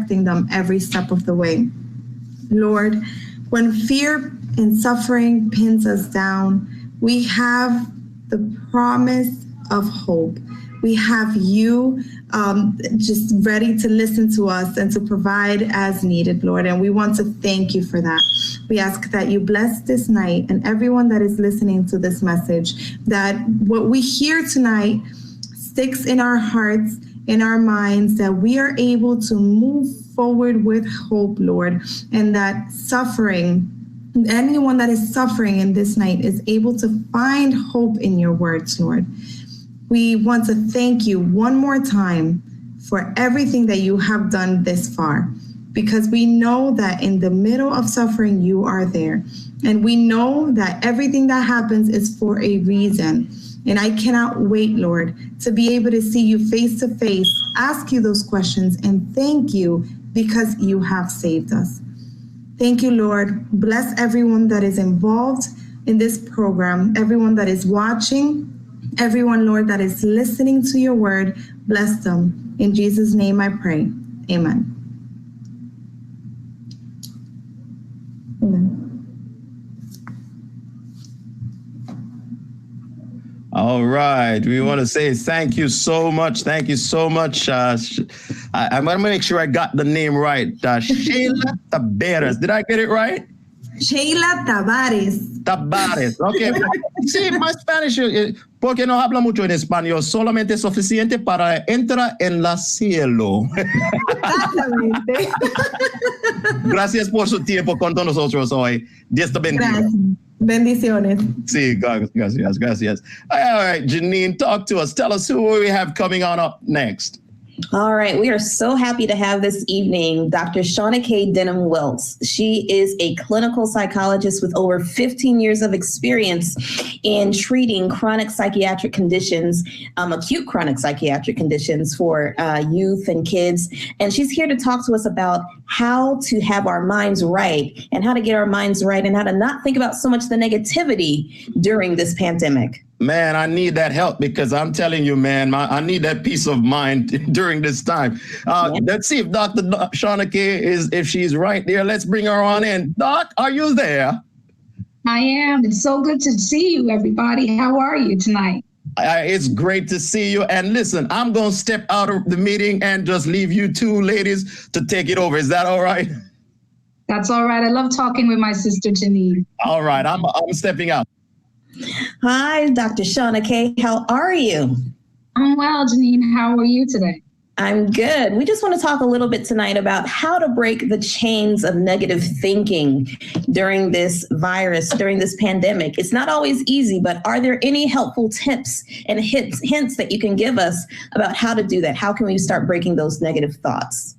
protecting them every step of the way. Lord, when fear and suffering pins us down, we have the promise of hope. We have you just ready to listen to us and to provide as needed, Lord. And we want to thank you for that. We ask that you bless this night and everyone that is listening to this message, that what we hear tonight sticks in our hearts, in our minds, that we are able to move forward with hope, Lord, and that anyone that is suffering in this night is able to find hope in your words, Lord. We want to thank you one more time for everything that you have done this far, because we know that in the middle of suffering, you are there. And we know that everything that happens is for a reason. And I cannot wait, Lord, to be able to see you face to face, ask you those questions, and thank you because you have saved us. Thank you, Lord. Bless everyone that is involved in this program, everyone that is watching, everyone, Lord, that is listening to your word. Bless them. In Jesus' name I pray. Amen. Amen. All right. We want to say thank you so much. Thank you so much. I'm going to make sure I got the name right. Sheila Tabares. Did I get it right? Sheila Tabares. Tabares. Okay. Sí, my Spanish, porque no habla mucho en español, solamente es suficiente para entrar en la cielo. Exactamente. Gracias por su tiempo con todos nosotros hoy. Dios te bendiga. Bendiciones. Sí, gracias. All right, Janine, talk to us. Tell us who we have coming on up next. All right. We are so happy to have this evening Dr. Shauna K. Denham-Wilkes. She is a clinical psychologist with over 15 years of experience in treating chronic psychiatric conditions, acute chronic psychiatric conditions for youth and kids. And she's here to talk to us about how to have our minds right and how to get our minds right and how to not think about so much the negativity during this pandemic. Man, I need that help because I'm telling you, man, I need that peace of mind during this time. Let's see if Dr. Shauna K. if she's right there. Let's bring her on in. Doc, are you there? I am. It's so good to see you, everybody. How are you tonight? It's great to see you. And listen, I'm going to step out of the meeting and just leave you two ladies to take it over. Is that all right? That's all right. I love talking with my sister, Janine. All right. I'm stepping out. Hi, Dr. Shauna K. How are you? I'm well, Janine. How are you today? I'm good. We just want to talk a little bit tonight about how to break the chains of negative thinking during this virus, during this pandemic. It's not always easy, but are there any helpful tips and hints that you can give us about how to do that? How can we start breaking those negative thoughts?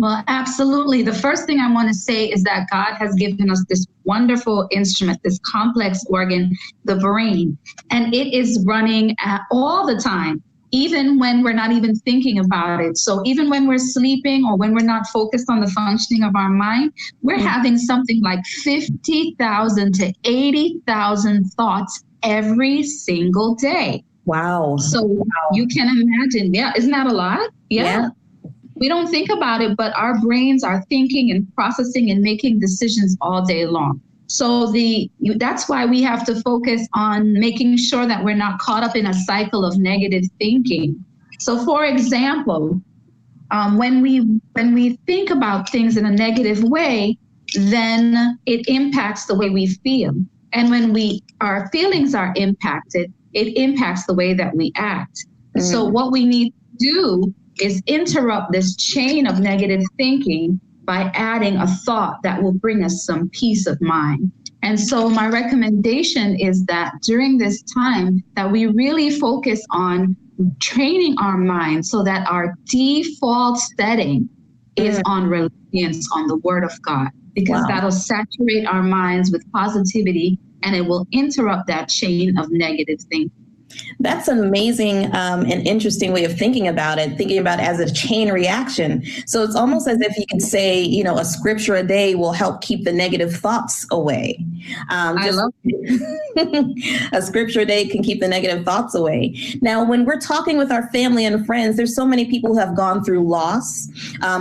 Well, absolutely. The first thing I want to say is that God has given us this wonderful instrument, this complex organ, the brain, and it is running all the time, even when we're not even thinking about it. So even when we're sleeping or when we're not focused on the functioning of our mind, we're having something like 50,000 to 80,000 thoughts every single day. Wow. So you can imagine, isn't that a lot? Yeah. We don't think about it, but our brains are thinking and processing and making decisions all day long. So that's why we have to focus on making sure that we're not caught up in a cycle of negative thinking. So for example, when we think about things in a negative way, then it impacts the way we feel. And when our feelings are impacted, it impacts the way that we act. So what we need to do is interrupt this chain of negative thinking by adding a thought that will bring us some peace of mind. And so my recommendation is that during this time that we really focus on training our mind so that our default setting is on reliance on the Word of God, because that'll saturate our minds with positivity and it will interrupt that chain of negative thinking. That's an amazing and interesting way of thinking about it as a chain reaction. So it's almost as if you could say, a scripture a day will help keep the negative thoughts away. I love a scripture a day can keep the negative thoughts away. Now, when we're talking with our family and friends, there's so many people who have gone through loss.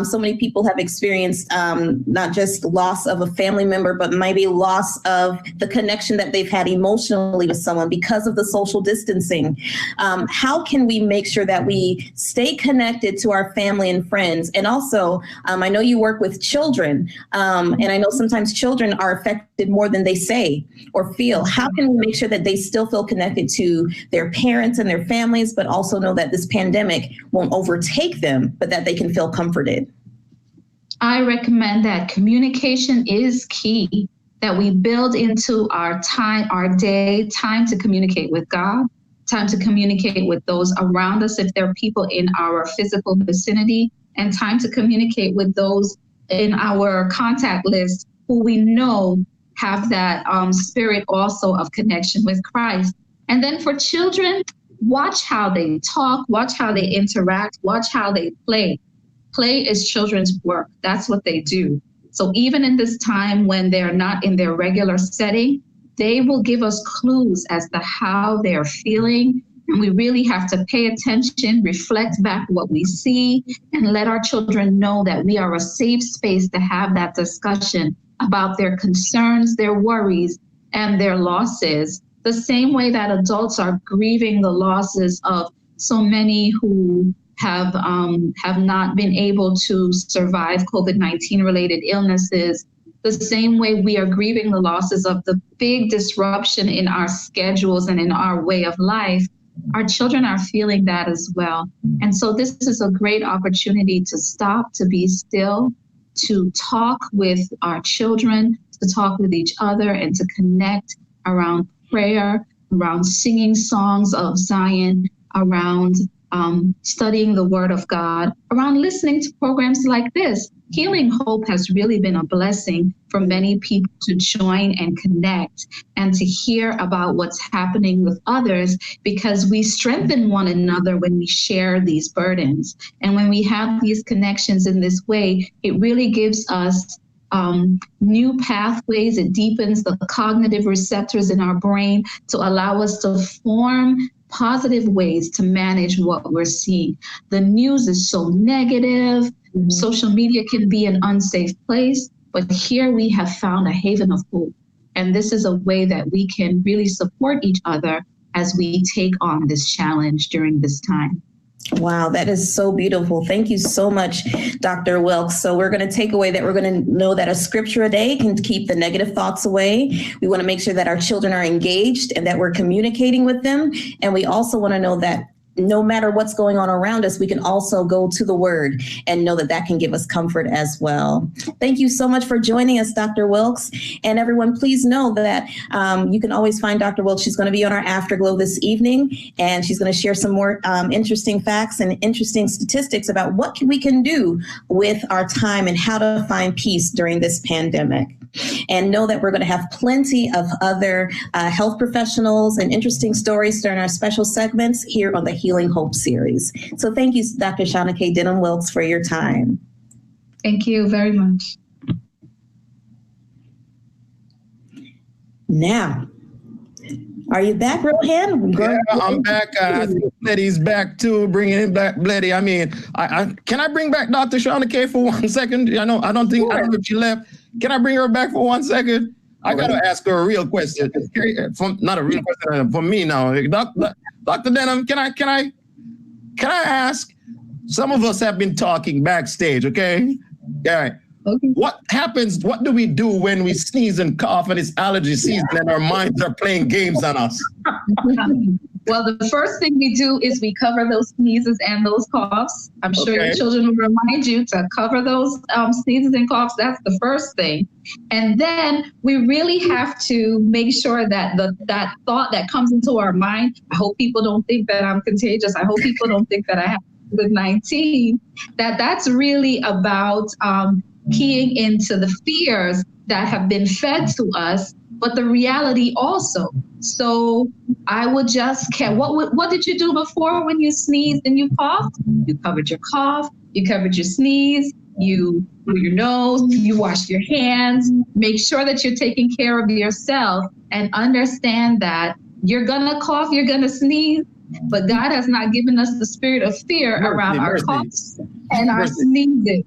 So many people have experienced not just loss of a family member, but maybe loss of the connection that they've had emotionally with someone because of the social distancing. How can we make sure that we stay connected to our family and friends? And also, I know you work with children, and I know sometimes children are affected more than they say or feel. How can we make sure that they still feel connected to their parents and their families, but also know that this pandemic won't overtake them, but that they can feel comforted? I recommend that communication is key, that we build into our time, our day, time to communicate with God, time to communicate with those around us if there are people in our physical vicinity, and time to communicate with those in our contact list who we know have that spirit also of connection with Christ. And then for children, watch how they talk, watch how they interact, watch how they play. Play is children's work. That's what they do. So even in this time when they're not in their regular setting, they will give us clues as to how they're feeling. And we really have to pay attention, reflect back what we see, and let our children know that we are a safe space to have that discussion about their concerns, their worries, and their losses. The same way that adults are grieving the losses of so many who have not been able to survive COVID-19 related illnesses, the same way we are grieving the losses of the big disruption in our schedules and in our way of life, our children are feeling that as well. And so this is a great opportunity to stop, to be still, to talk with our children, to talk with each other, and to connect around prayer, around singing songs of Zion, around studying the Word of God, around listening to programs like this. Healing Hope has really been a blessing for many people to join and connect and to hear about what's happening with others, because we strengthen one another when we share these burdens. And when we have these connections in this way, it really gives us new pathways. It deepens the cognitive receptors in our brain to allow us to form positive ways to manage what we're seeing. The news is so negative. Social media can be an unsafe place, but here we have found a haven of hope. And this is a way that we can really support each other as we take on this challenge during this time. Wow, that is so beautiful. Thank you so much, Dr. Wilkes. So we're going to take away that we're going to know that a scripture a day can keep the negative thoughts away. We want to make sure that our children are engaged and that we're communicating with them. And we also want to know that no matter what's going on around us, we can also go to the Word and know that that can give us comfort as well. Thank you so much for joining us, Dr. Wilkes. And everyone, please know that you can always find Dr. Wilkes. She's going to be on our Afterglow this evening, and she's going to share some more interesting facts and interesting statistics about what we can do with our time and how to find peace during this pandemic. And know that we're going to have plenty of other health professionals and interesting stories during our special segments here on the Healing Hope series. So thank you, Dr. Shawna Denham Wilkes, for your time. Thank you very much. Now, are you back, Rohan? Yeah, I'm back. I think Bleddy's back too, bringing him back. Bleddy, I mean, can I bring back Dr. Shawna K for 1 second? I don't know if she left. Can I bring her back for 1 second? I got to ask her a real question. Not a real question for me now. Dr. Denham, can I ask? Some of us have been talking backstage, okay? All right. Okay. What happens? What do we do when we sneeze and cough and it's allergy season and our minds are playing games on us? Well, the first thing we do is we cover those sneezes and those coughs. I'm sure your children will remind you to cover those sneezes and coughs. That's the first thing. And then we really have to make sure that that thought that comes into our mind, I hope people don't think that I'm contagious. I hope people don't think that I have COVID-19, that's really about keying into the fears that have been fed to us, but the reality also. So I would just care. What did you do before when you sneezed and you coughed? You covered your cough, you covered your sneeze, you do your nose, you wash your hands, make sure that you're taking care of yourself, and understand that you're gonna cough, you're gonna sneeze, but God has not given us the spirit of fear around our coughs and our sneezing.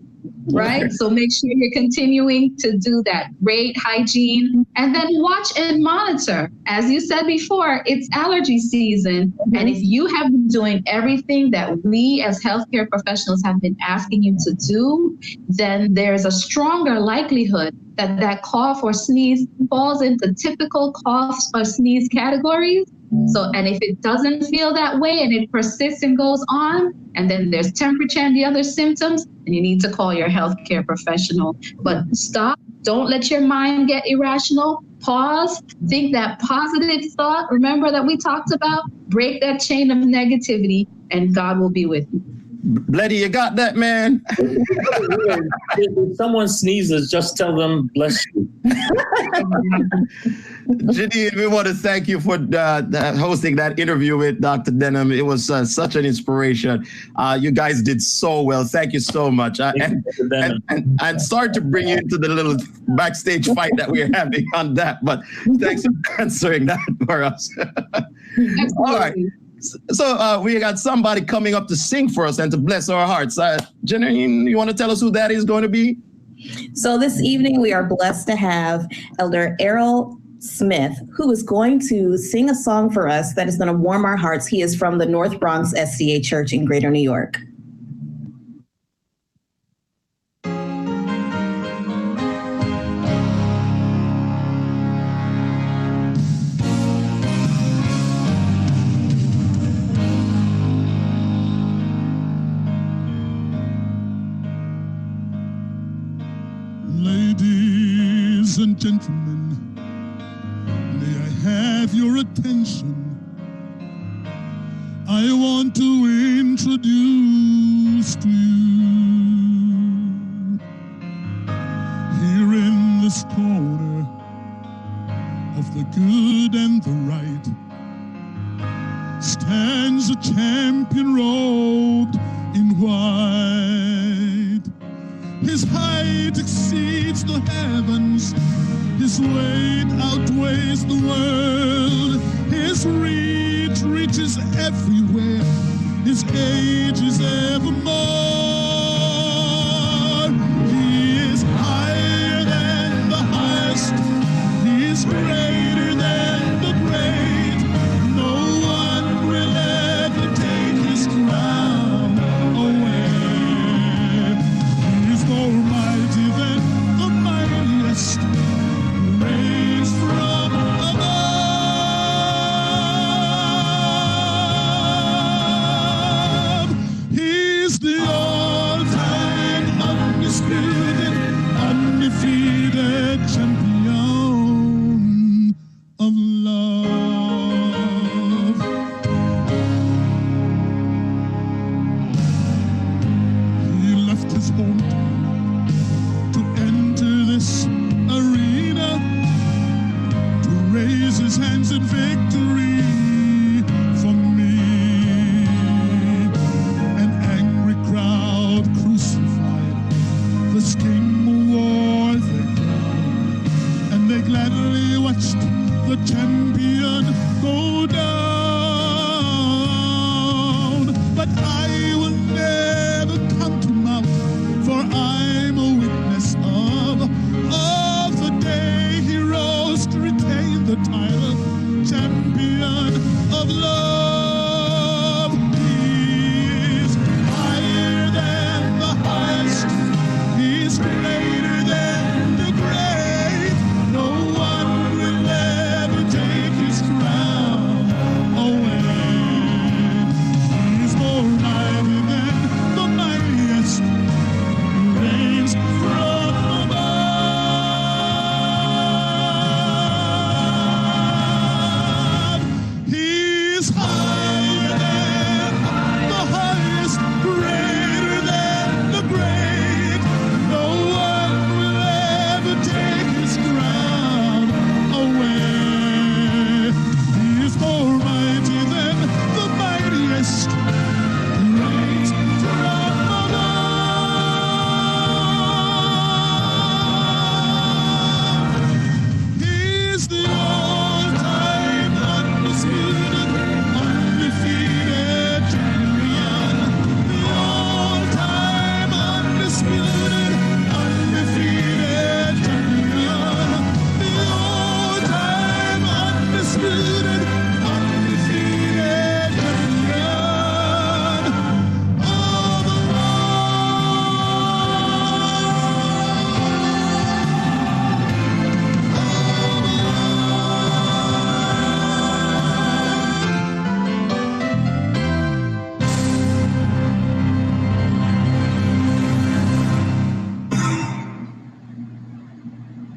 Right? So make sure you're continuing to do that. Great hygiene, and then watch and monitor. As you said before, it's allergy season. And if you have been doing everything that we as healthcare professionals have been asking you to do, then there's a stronger likelihood that that cough or sneeze falls into typical cough or sneeze categories. So, and if it doesn't feel that way and it persists and goes on, and then there's temperature and the other symptoms, then you need to call your healthcare professional. But stop, don't let your mind get irrational. Pause, think that positive thought. Remember that we talked about, break that chain of negativity, and God will be with you. Bleddy, you got that, man? If someone sneezes, just tell them, bless you. Janine, we want to thank you for hosting that interview with Dr. Denham. It was such an inspiration. You guys did so well. Thank you so much. And sorry to bring you into the little backstage fight that we're having on that, but thanks for answering that for us. All right. So we got somebody coming up to sing for us and to bless our hearts. Janine, you want to tell us who that is going to be? So this evening we are blessed to have Elder Errol Smith, who is going to sing a song for us that is going to warm our hearts. He is from the North Bronx SDA Church in Greater New York. Ladies and gentlemen, may I have your attention? I want to introduce to you, here in this corner of the good and the right, stands a champion robed in white. His height exceeds the heavens, his weight outweighs the world, his reach reaches everywhere, his age is evermore. He is higher than the highest, he is greater than the great. No one will ever take his crown away. More mighty than the mightiest, raised from above. He's the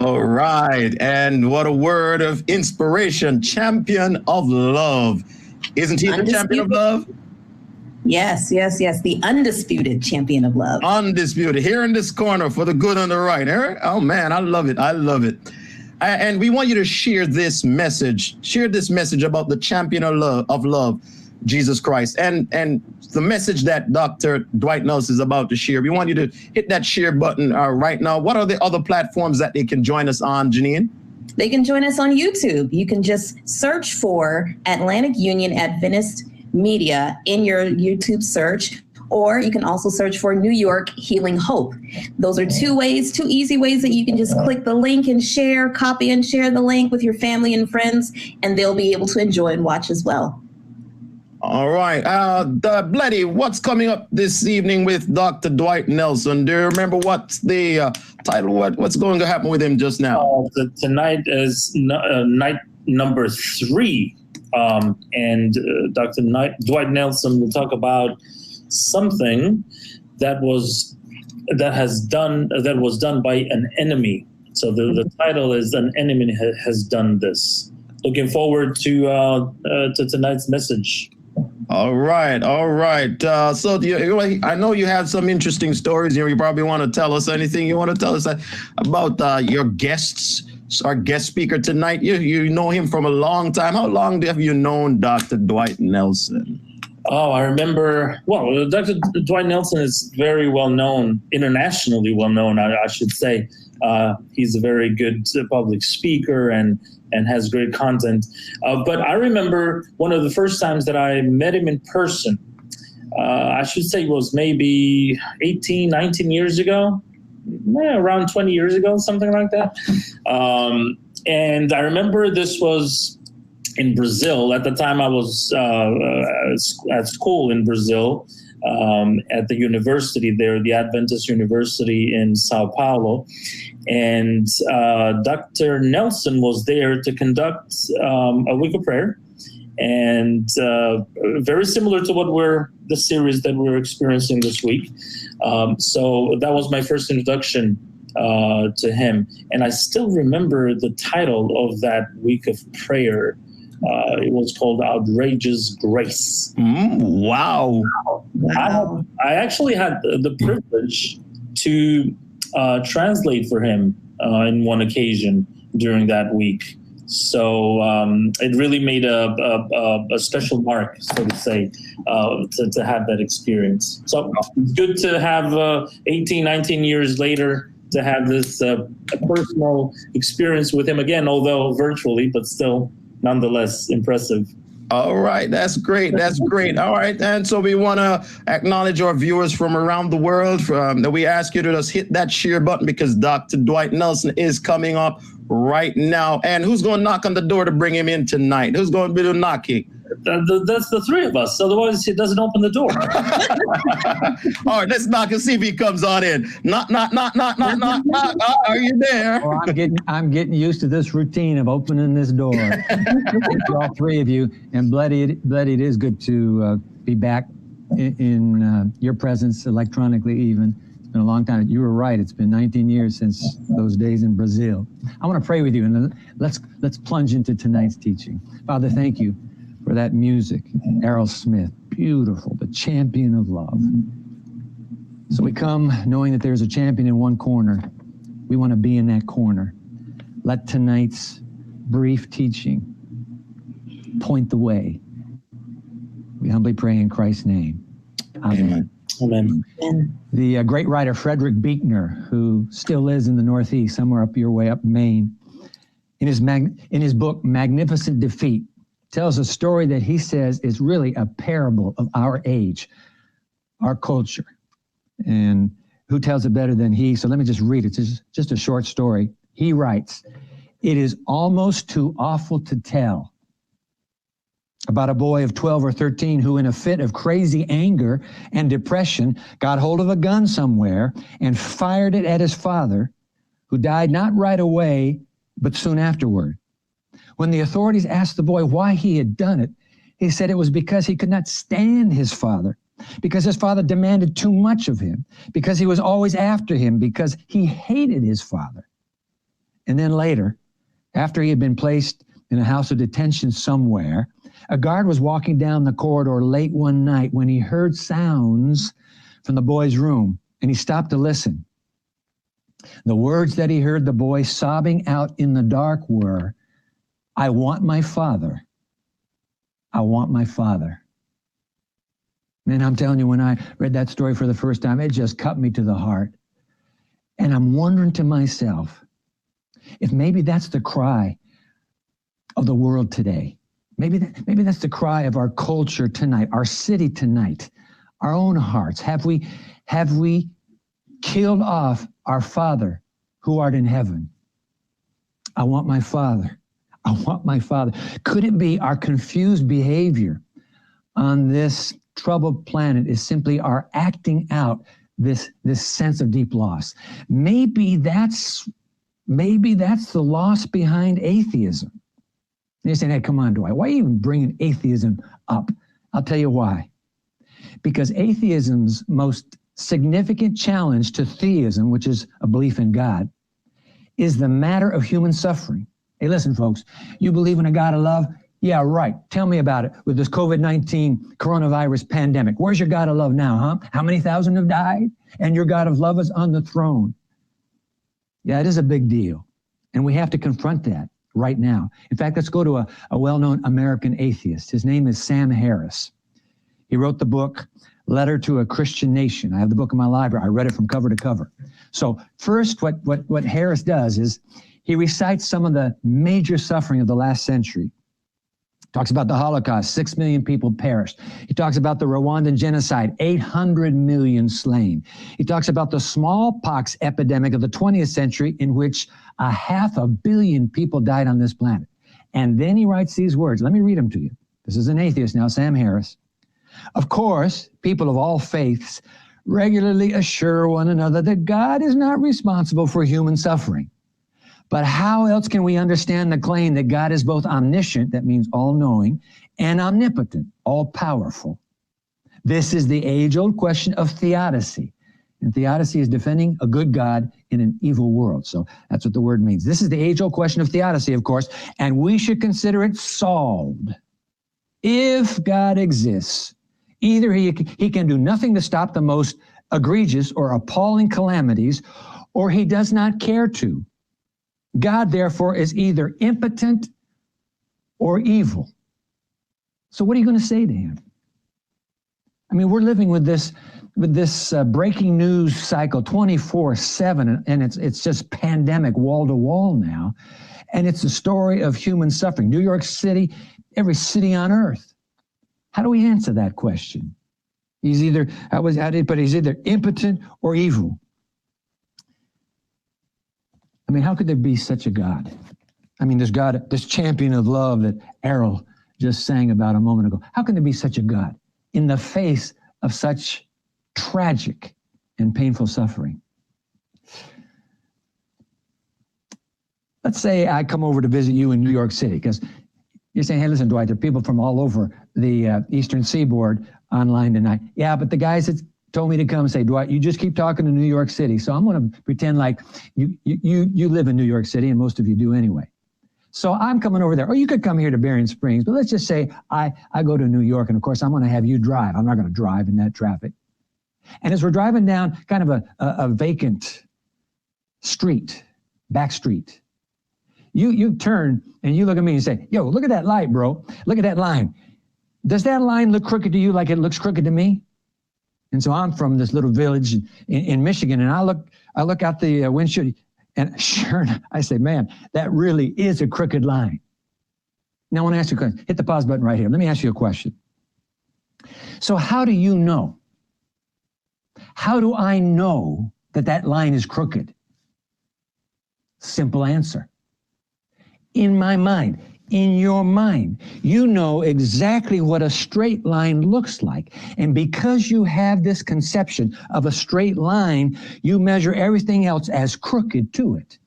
All right. And what a word of inspiration. Champion of love. Isn't he the champion of love? Yes. The undisputed champion of love. Undisputed. Here in this corner for the good and the right. Oh, man, I love it. And we want you to share this message. Share this message about the champion of love, Jesus Christ. And the message that Dr. Dwight Nelson is about to share. We want you to hit that share button right now. What are the other platforms that they can join us on, Janine? They can join us on YouTube. You can just search for Atlantic Union Adventist Media in your YouTube search, or you can also search for New York Healing Hope. Those are two easy ways that you can just click the link and share, copy and share the link with your family and friends, and they'll be able to enjoy and watch as well. All right. Bleddy, what's coming up this evening with Dr. Dwight Nelson? Do you remember what's the title? What's going to happen with him just now? Tonight is night number 3. And Dr. Dwight Nelson will talk about something that was done by an enemy. So the title is "An Enemy Has Done This." Looking forward to tonight's message. All right. So I know you have some interesting stories here. You probably want to tell us anything you want to tell us about your guests. Our guest speaker tonight. You know him from a long time. How long have you known Dr. Dwight Nelson? Oh, I remember. Well, Dr. Dwight Nelson is very well known, internationally well known, I should say. He's a very good public speaker and has great content. But I remember one of the first times that I met him in person. I should say it was maybe 18, 19 years ago. Around 20 years ago, something like that. And I remember this was in Brazil. At the time, I was at school in Brazil at the university there, the Adventist University in Sao Paulo. And Dr. Nelson was there to conduct a week of prayer. And very similar to the series that we're experiencing this week. So that was my first introduction to him. And I still remember the title of that week of prayer. It was called Outrageous Grace. Wow. I actually had the privilege to translate for him in one occasion during that week. So it really made a special mark, so to say, to have that experience. So it's good to have 18, 19 years later to have this personal experience with him again, although virtually, but still nonetheless impressive. All right. That's great. All right. And so we want to acknowledge our viewers from around the world. That we ask you to just hit that share button because Dr. Dwight Nelson is coming up right now. And who's going to knock on the door to bring him in tonight? Who's going to be the knocking? That's the three of us. Otherwise, he doesn't open the door. All right, let's knock and see if he comes on in. Knock. Are you there? Oh, I'm getting used to this routine of opening this door. Thank you, all three of you. And Bleddy, it is good to be back in your presence electronically even. It's been a long time. You were right. It's been 19 years since those days in Brazil. I want to pray with you, and let's plunge into tonight's teaching. Father, thank you for that music. Aerosmith, beautiful, the champion of love. So we come knowing that there's a champion in one corner. We want to be in that corner. Let tonight's brief teaching point the way. We humbly pray in Christ's name. Amen. Amen. The great writer Frederick Buechner, who still lives in the Northeast, somewhere up your way, up Maine, in his book, Magnificent Defeat, tells a story that he says is really a parable of our age, our culture. And who tells it better than he? So let me just read it. It's just a short story. He writes, "It is almost too awful to tell about a boy of 12 or 13 who in a fit of crazy anger and depression got hold of a gun somewhere and fired it at his father, who died not right away, but soon afterward. When the authorities asked the boy why he had done it, he said it was because he could not stand his father, because his father demanded too much of him, because he was always after him, because he hated his father. And then later, after he had been placed in a house of detention somewhere, a guard was walking down the corridor late one night when he heard sounds from the boy's room, and he stopped to listen. The words that he heard the boy sobbing out in the dark were, "I want my father. I want my father." Man, I'm telling you, when I read that story for the first time, it just cut me to the heart. And I'm wondering to myself, if maybe that's the cry of the world today. Maybe that's the cry of our culture tonight, our city tonight, our own hearts. Have we killed off our Father who art in heaven? I want my Father. I want my Father. Could it be our confused behavior on this troubled planet is simply our acting out this sense of deep loss? Maybe that's the loss behind atheism. And you're saying, hey, come on, Dwight, why are you even bringing atheism up? I'll tell you why. Because atheism's most significant challenge to theism, which is a belief in God, is the matter of human suffering. Hey, listen, folks, you believe in a God of love? Yeah, right. Tell me about it with this COVID-19 coronavirus pandemic. Where's your God of love now, huh? How many thousand have died? And your God of love is on the throne. Yeah, it is a big deal. And we have to confront that right now. In fact, let's go to a well-known American atheist. His name is Sam Harris. He wrote the book, Letter to a Christian Nation. I have the book in my library. I read it from cover to cover. So first, what Harris does is he recites some of the major suffering of the last century. Talks about the Holocaust, 6 million people perished. He talks about the Rwandan genocide, 800 million slain. He talks about the smallpox epidemic of the 20th century in which 500 million people died on this planet. And then he writes these words. Let me read them to you. This is an atheist now, Sam Harris. Of course, people of all faiths regularly assure one another that God is not responsible for human suffering. But how else can we understand the claim that God is both omniscient, that means all-knowing, and omnipotent, all-powerful? This is the age-old question of theodicy. And theodicy is defending a good God in an evil world. So that's what the word means. This is the age-old question of theodicy, of course, and we should consider it solved. If God exists, either he can do nothing to stop the most egregious or appalling calamities, or he does not care to. God, therefore, is either impotent or evil. So what are you going to say to him? I mean, we're living with this breaking news cycle 24/7, and it's just pandemic wall to wall now. And it's a story of human suffering. New York City, every city on earth. How do we answer that question? He's either impotent or evil. I mean, how could there be such a God? I mean, this God, this champion of love that Errol just sang about a moment ago. How can there be such a God in the face of such tragic and painful suffering? Let's say I come over to visit you in New York City, because you're saying, hey, listen, Dwight, there are people from all over the Eastern Seaboard online tonight. Yeah, but the guys that told me to come say, Dwight, you just keep talking to New York City. So I'm going to pretend like you live in New York City, and most of you do anyway. So I'm coming over there. Or you could come here to Berrien Springs, but let's just say I go to New York, and of course I'm going to have you drive. I'm not going to drive in that traffic. And as we're driving down kind of a vacant street, back street, you turn and you look at me and say, yo, look at that light, bro. Look at that line. Does that line look crooked to you like it looks crooked to me? And so I'm from this little village in Michigan, and I look out the windshield, and sure enough, I say, man, that really is a crooked line. Now I want to ask you a question. Hit the pause button right here. Let me ask you a question. So how do you know? How do I know that that line is crooked? Simple answer. In my mind, in your mind, you know exactly what a straight line looks like. And because you have this conception of a straight line, you measure everything else as crooked to it.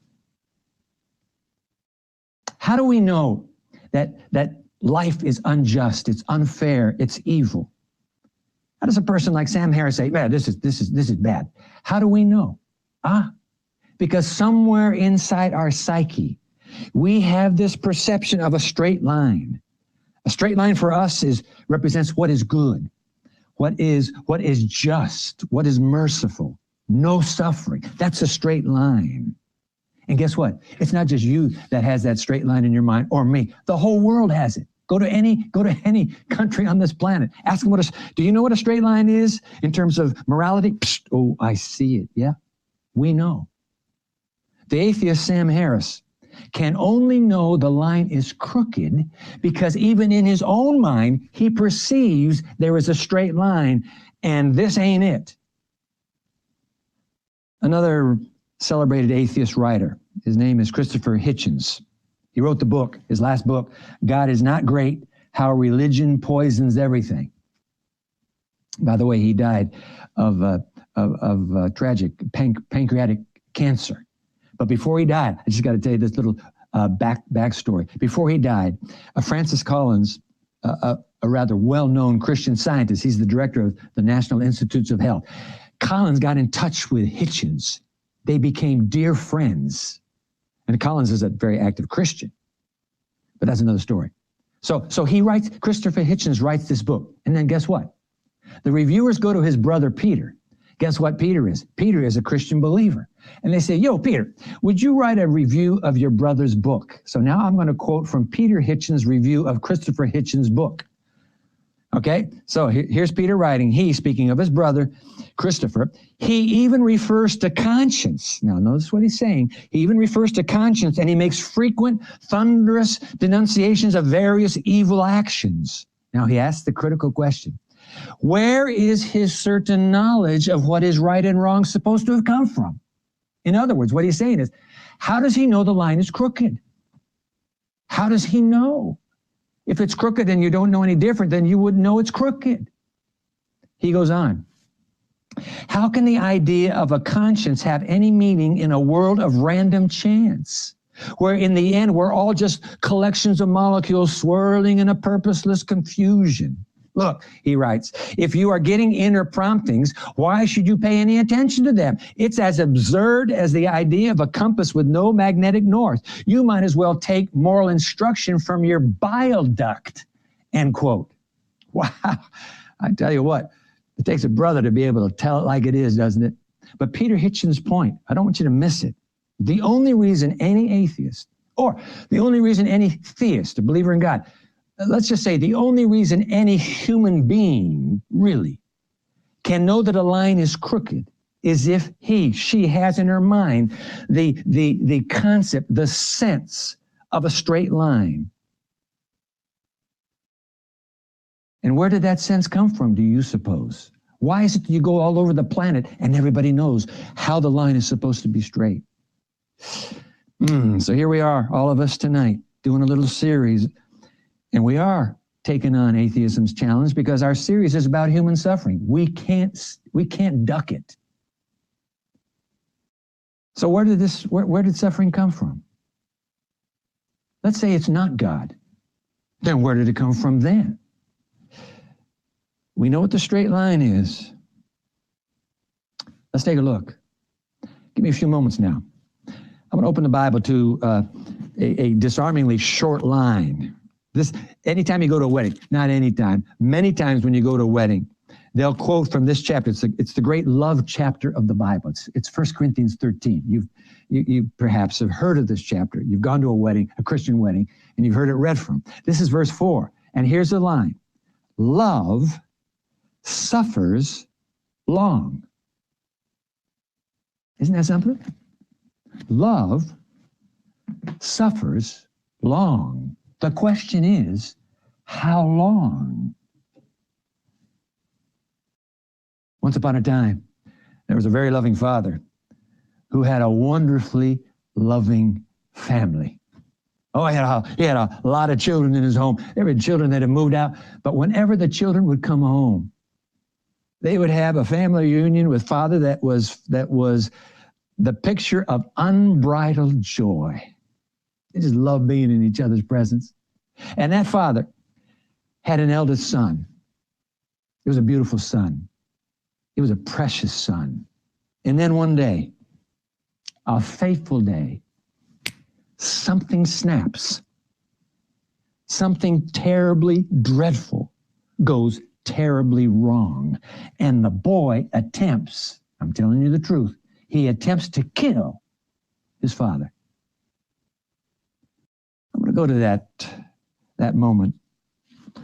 How do we know that life is unjust, it's unfair, it's evil? How does a person like Sam Harris say, man, this is bad? How do we know? Because somewhere inside our psyche, we have this perception of a straight line. A straight line for us represents what is good, what is just, what is merciful, no suffering. That's a straight line. And guess what? It's not just you that has that straight line in your mind, or me. The whole world has it. Go to any country on this planet. Ask them do you know what a straight line is in terms of morality? Psst, oh, I see it. Yeah, we know. The atheist Sam Harris can only know the line is crooked because even in his own mind, he perceives there is a straight line, and this ain't it. Another celebrated atheist writer, his name is Christopher Hitchens. He wrote the book, his last book, God is Not Great, How Religion Poisons Everything. By the way, he died of tragic pancreatic cancer. But before he died, I just got to tell you this little backstory. Before he died, Francis Collins, a rather well-known Christian scientist, he's the director of the National Institutes of Health. Collins got in touch with Hitchens. They became dear friends. And Collins is a very active Christian. But that's another story. So he writes, Christopher Hitchens writes this book. And then guess what? The reviewers go to his brother Peter. Guess what Peter is? Peter is a Christian believer. And they say, yo, Peter, would you write a review of your brother's book? So now I'm going to quote from Peter Hitchens' review of Christopher Hitchens' book. Okay, so here's Peter writing. He, speaking of his brother, Christopher, he even refers to conscience. Now, notice what he's saying. He even refers to conscience, and he makes frequent, thunderous denunciations of various evil actions. Now, he asks the critical question. Where is his certain knowledge of what is right and wrong supposed to have come from? In other words, what he's saying is, how does he know the line is crooked? How does he know? If it's crooked and you don't know any different, then you wouldn't know it's crooked. He goes on. How can the idea of a conscience have any meaning in a world of random chance, where in the end we're all just collections of molecules swirling in a purposeless confusion? Look, he writes, if you are getting inner promptings, why should you pay any attention to them? It's as absurd as the idea of a compass with no magnetic north. You might as well take moral instruction from your bile duct, end quote. Wow. I tell you what, it takes a brother to be able to tell it like it is, doesn't it? But Peter Hitchens' point, I don't want you to miss it. The only reason any atheist, or the only reason any theist, a believer in God, let's just say the only reason any human being really can know that a line is crooked is if she has in her mind the concept, the sense of a straight line. And where did that sense come from, do you suppose? Why is it that you go all over the planet and everybody knows how the line is supposed to be straight? So here we are, all of us tonight, doing a little series. And we are taking on atheism's challenge because our series is about human suffering. We can't duck it. So where did suffering come from? Let's say it's not God. Then where did it come from then? We know what the straight line is. Let's take a look. Give me a few moments now. I'm going to open the Bible to a disarmingly short line. This, anytime you go to a wedding, not anytime, many times when you go to a wedding, they'll quote from this chapter. It's the great love chapter of the Bible. It's 1 Corinthians 13. You perhaps have heard of this chapter. You've gone to a wedding, a Christian wedding, and you've heard it read from. This is verse 4. And here's the line. Love suffers long. Isn't that something? Love suffers long. The question is, how long? Once upon a time, there was a very loving father who had a wonderfully loving family. Oh, he had a lot of children in his home. There were children that had moved out, but whenever the children would come home, they would have a family reunion with father that was the picture of unbridled joy. They just loved being in each other's presence. And that father had an eldest son. It was a beautiful son. It was a precious son. And then one day, a fateful day, something snaps. Something terribly dreadful goes terribly wrong. And the boy attempts, I'm telling you the truth, he attempts to kill his father. I'm going to go to that moment. I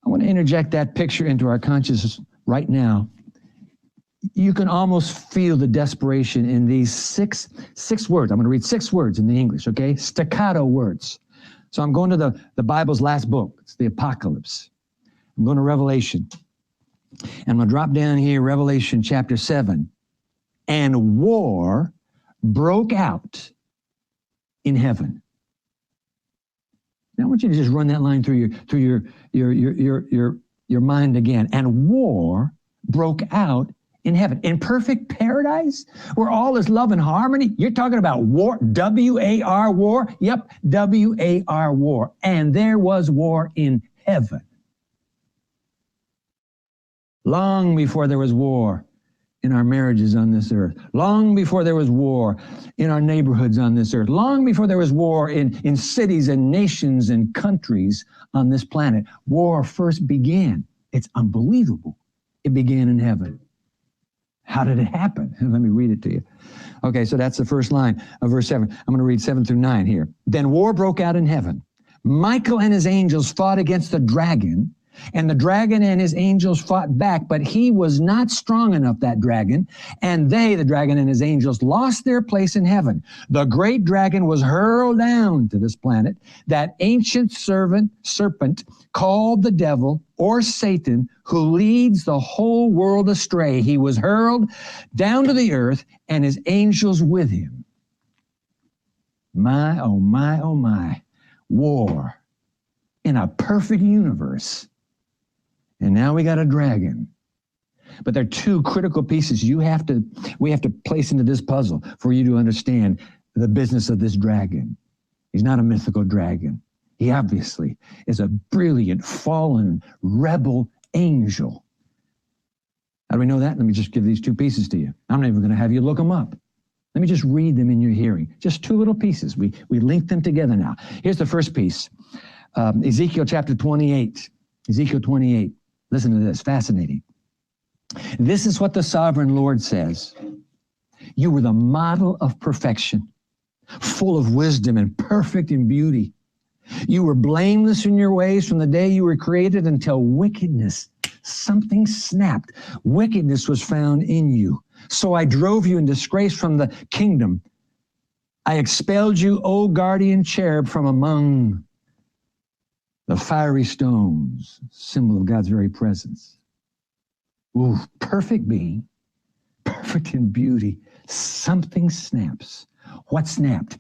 want to interject that picture into our consciousness right now. You can almost feel the desperation in these six words. I'm going to read 6 words in the English, okay? Staccato words. So I'm going to the Bible's last book. It's the Apocalypse. I'm going to Revelation. And I'm going to drop down here, Revelation chapter 7. And war broke out in heaven. Now I want you to just run that line through your mind again. And war broke out in heaven, in perfect paradise, where all is love and harmony. You're talking about war, W-A-R, war. Yep, W-A-R, war. And there was war in heaven. Long before there was war in our marriages on this earth, long before there was war in our neighborhoods on this earth, long before there was war in cities and nations and countries on this planet, war first began. It's unbelievable. It began in heaven. How did it happen? Let me read it to you. Okay, so that's the first line of verse 7. I'm going to read 7 through 9 here. Then war broke out in heaven. Michael and his angels fought against the dragon, and the dragon and his angels fought back, but he was not strong enough, that dragon, and they, the dragon and his angels, lost their place in heaven. The great dragon was hurled down to this planet, that ancient serpent called the devil or Satan, who leads the whole world astray. He was hurled down to the earth and his angels with him. My, oh my, oh my. War in a perfect universe. And now we got a dragon. But there are 2 critical pieces we have to place into this puzzle for you to understand the business of this dragon. He's not a mythical dragon. He obviously is a brilliant, fallen, rebel angel. How do we know that? Let me just give these 2 pieces to you. I'm not even going to have you look them up. Let me just read them in your hearing. Just 2 little pieces. We link them together now. Here's the first piece. Ezekiel chapter 28. Ezekiel 28. Listen to this. Fascinating. This is what the sovereign Lord says. You were the model of perfection, full of wisdom and perfect in beauty. You were blameless in your ways from the day you were created until wickedness, something snapped. Wickedness was found in you. So I drove you in disgrace from the kingdom. I expelled you, O guardian cherub, from among the fiery stones, symbol of God's very presence. Ooh, perfect being, perfect in beauty. Something snaps. What snapped?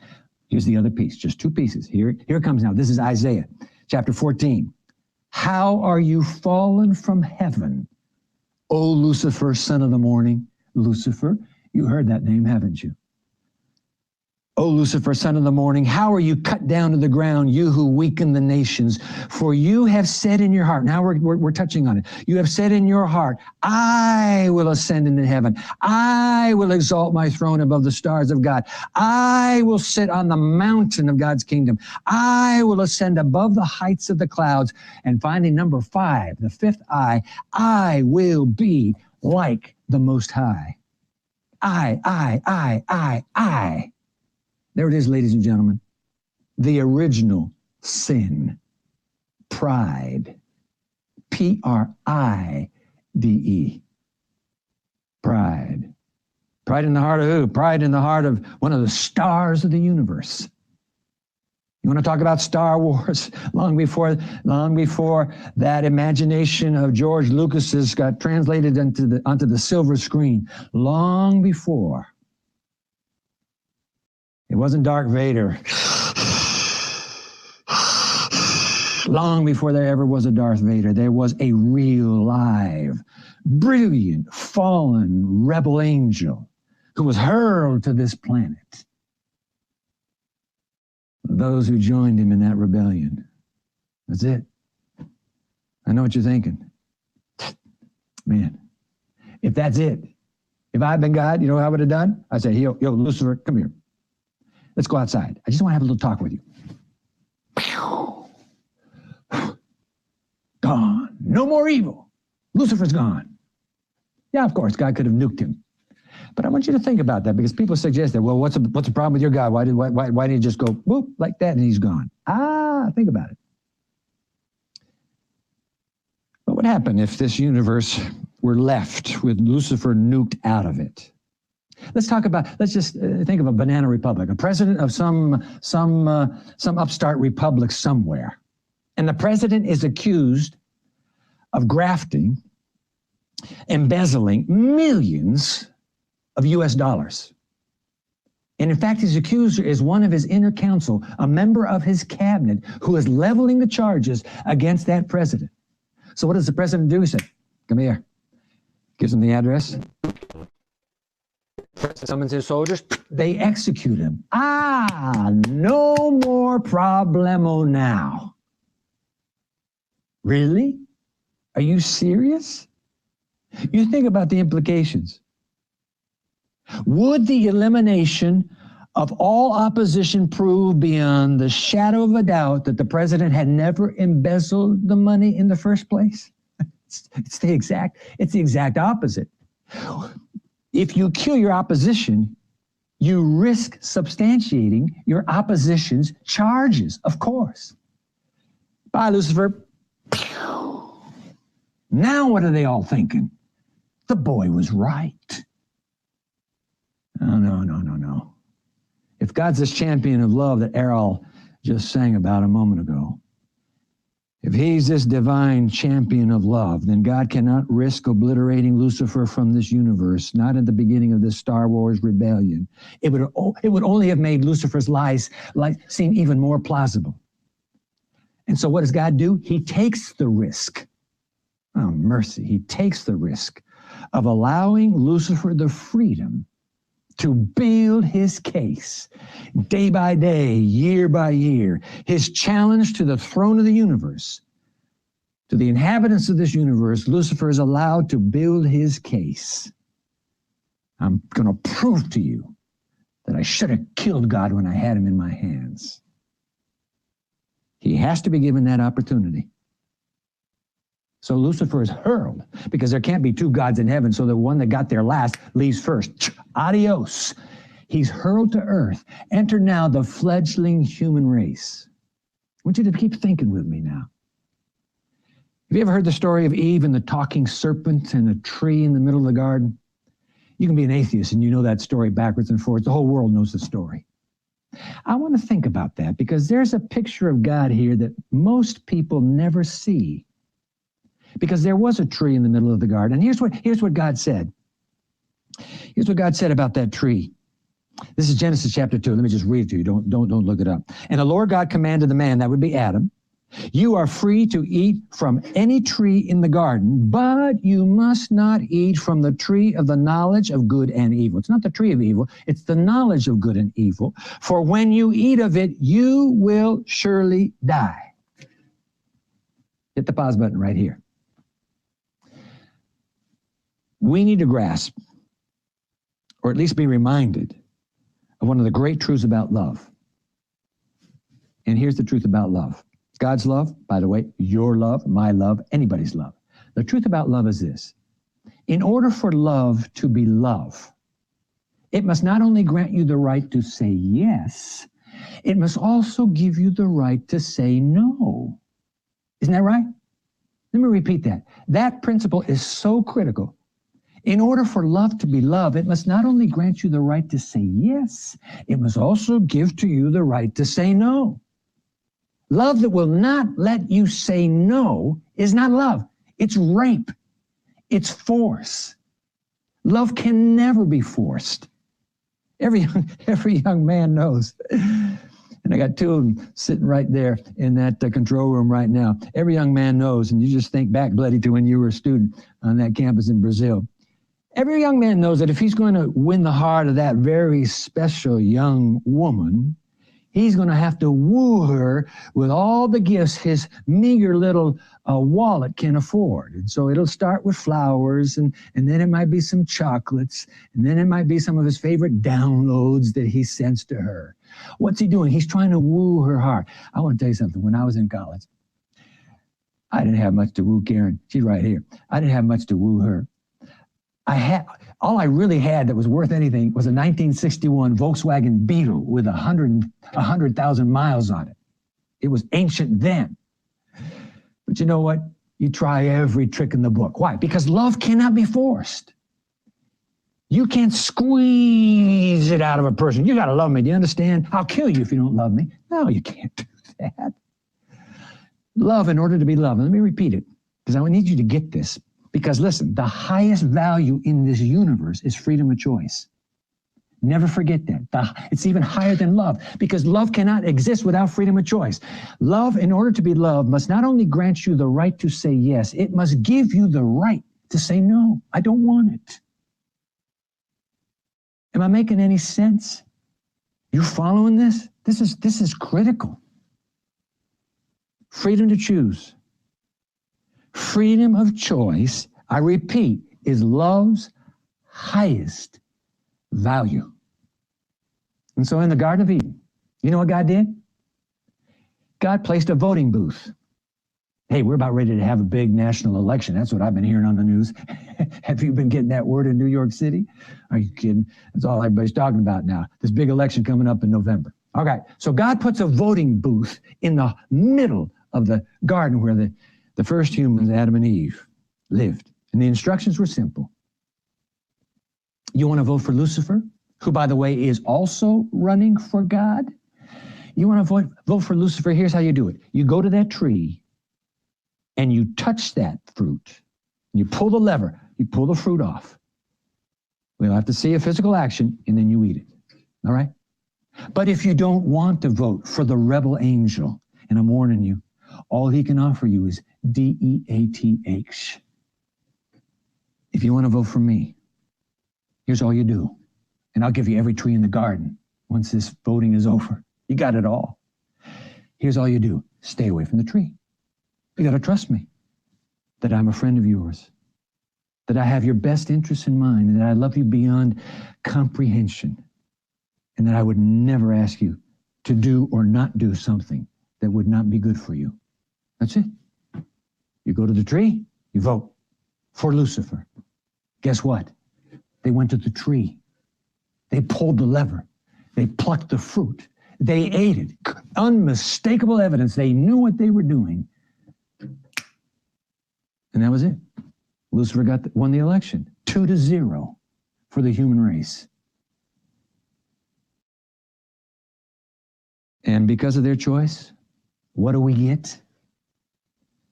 Here's the other piece, just 2 pieces. Here it comes now. This is Isaiah chapter 14. How are you fallen from heaven, O Lucifer, son of the morning? Lucifer, you heard that name, haven't you? O Lucifer, son of the morning, how are you cut down to the ground, you who weaken the nations? For you have said in your heart, now we're touching on it. You have said in your heart, I will ascend into heaven. I will exalt my throne above the stars of God. I will sit on the mountain of God's kingdom. I will ascend above the heights of the clouds. And finally, number 5, the 5th I will be like the Most High. I. There it is, ladies and gentlemen. The original sin. Pride. P-R-I-D-E. Pride. Pride in the heart of who? Pride in the heart of one of the stars of the universe. You want to talk about Star Wars? Long before that imagination of George Lucas's got translated onto the silver screen. Long before. It wasn't Darth Vader. Long before there ever was a Darth Vader, there was a real, live, brilliant, fallen rebel angel who was hurled to this planet. Those who joined him in that rebellion. That's it. I know what you're thinking. Man, if that's it, If I had been God, you know what I would have done? I'd say, yo, Lucifer, come here. Let's go outside. I just want to have a little talk with you. Gone. No more evil. Lucifer's gone. Yeah, of course, God could have nuked him. But I want you to think about that, because people suggest that, well, what's the problem with your God? Why didn't he just go whoop like that and he's gone? Think about it. What would happen if this universe were left with Lucifer nuked out of it? Let's just think of a banana republic, a president of some upstart republic somewhere. And the president is accused of grafting, embezzling millions of US dollars. And in fact, his accuser is one of his inner council, a member of his cabinet, who is leveling the charges against that president. So what does the president do? He said, come here. Gives him the address. Summons his soldiers. They execute him. No more problemo now. Really? Are you serious? You think about the implications. Would the elimination of all opposition prove beyond the shadow of a doubt that the president had never embezzled the money in the first place? It's the exact opposite. If you kill your opposition, you risk substantiating your opposition's charges, of course. Bye, Lucifer. Now what are they all thinking? The boy was right. No. If God's this champion of love that Errol just sang about a moment ago, if he's this divine champion of love, then God cannot risk obliterating Lucifer from this universe, not at the beginning of this Star Wars rebellion. It would only have made Lucifer's lies seem even more plausible. And so what does God do? He takes the risk. Oh, mercy. He takes the risk of allowing Lucifer the freedom to build his case day by day, year by year, his challenge to the throne of the universe. To the inhabitants of this universe, Lucifer is allowed to build his case. I'm going to prove to you that I should have killed God when I had him in my hands. He has to be given that opportunity. So Lucifer is hurled, because there can't be two gods in heaven, so the one that got there last leaves first. Adios. He's hurled to earth. Enter now the fledgling human race. I want you to keep thinking with me now. Have you ever heard the story of Eve and the talking serpent and a tree in the middle of the garden? You can be an atheist and you know that story backwards and forwards. The whole world knows the story. I want to think about that, because there's a picture of God here that most people never see. Because there was a tree in the middle of the garden. And here's what God said. Here's what God said about that tree. This is Genesis chapter 2. Let me just read it to you. Don't look it up. And the Lord God commanded the man, that would be Adam, you are free to eat from any tree in the garden, but you must not eat from the tree of the knowledge of good and evil. It's not the tree of evil. It's the knowledge of good and evil. For when you eat of it, you will surely die. Hit the pause button right here. We need to grasp, or at least be reminded, of one of the great truths about love. And here's the truth about love. God's love, by the way, your love, my love, anybody's love. The truth about love is this. In order for love to be love, it must not only grant you the right to say yes, it must also give you the right to say no. Isn't that right? Let me repeat that. That principle is so critical. In order for love to be love, it must not only grant you the right to say yes, it must also give to you the right to say no. Love that will not let you say no is not love. It's rape. It's force. Love can never be forced. Every young man knows. And I got two of them sitting right there in that control room right now. Every young man knows, and you just think back, Bloody, to when you were a student on that campus in Brazil. Every young man knows that if he's going to win the heart of that very special young woman, He's going to have to woo her with all the gifts his meager little wallet can afford. And so it'll start with flowers, and then it might be some chocolates, and then it might be some of his favorite downloads that he sends to her. What's he doing? He's trying to woo her heart. I want to tell you something. When I was in college, I didn't have much to woo Karen. She's right here. I didn't have much to woo her. All I really had that was worth anything was a 1961 Volkswagen Beetle with 100,000 miles on it. It was ancient then. But you know what? You try every trick in the book. Why? Because love cannot be forced. You can't squeeze it out of a person. You got to love me. Do you understand? I'll kill you if you don't love me. No, you can't do that. Love in order to be loved. Let me repeat it, because I need you to get this. Because listen, the highest value in this universe is freedom of choice. Never forget that. It's even higher than love, because love cannot exist without freedom of choice. Love, in order to be loved, must not only grant you the right to say yes, it must give you the right to say no. I don't want it. Am I making any sense? You following this? This is critical. Freedom to choose. Freedom of choice, I repeat, is love's highest value. And so in the Garden of Eden, you know what God did? God placed a voting booth. Hey, we're about ready to have a big national election. That's what I've been hearing on the news. Have you been getting that word in New York City? Are you kidding? That's all everybody's talking about now. This big election coming up in November. Okay, so God puts a voting booth in the middle of the garden where the first humans, Adam and Eve, lived. And the instructions were simple. You want to vote for Lucifer, who, by the way, is also running for God? You want to vote for Lucifer? Here's how you do it. You go to that tree and you touch that fruit. You pull the lever. You pull the fruit off. We'll have to see a physical action, and then you eat it. All right? But if you don't want to vote for the rebel angel, and I'm warning you, all he can offer you is DEATH. If you want to vote for me, here's all you do. And I'll give you every tree in the garden once this voting is over. You got it all. Here's all you do. Stay away from the tree. You got to trust me that I'm a friend of yours, that I have your best interests in mind, and that I love you beyond comprehension, and that I would never ask you to do or not do something that would not be good for you. That's it. You go to the tree, you vote for Lucifer. Guess what? They went to the tree. They pulled the lever. They plucked the fruit. They ate it. Unmistakable evidence. They knew what they were doing. And that was it. Lucifer won the election. 2-0 for the human race. And because of their choice, what do we get?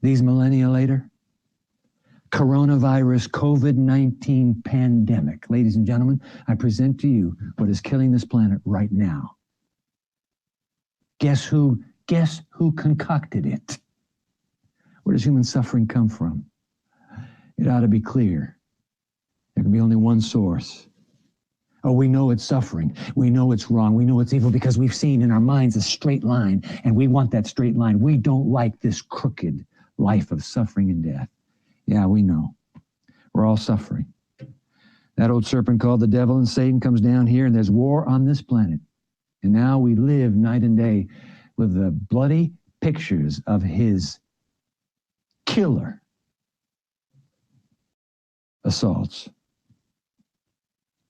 These millennia later, coronavirus COVID-19 pandemic. Ladies and gentlemen, I present to you what is killing this planet right now. Guess who concocted it? Where does human suffering come from? It ought to be clear. There can be only one source. Oh, we know it's suffering. We know it's wrong. We know it's evil because we've seen in our minds a straight line, and we want that straight line. We don't like this crooked life of suffering and death. Yeah, we know. We're all suffering. That old serpent called the devil and Satan comes down here, and there's war on this planet. And now we live night and day with the bloody pictures of his killer assaults.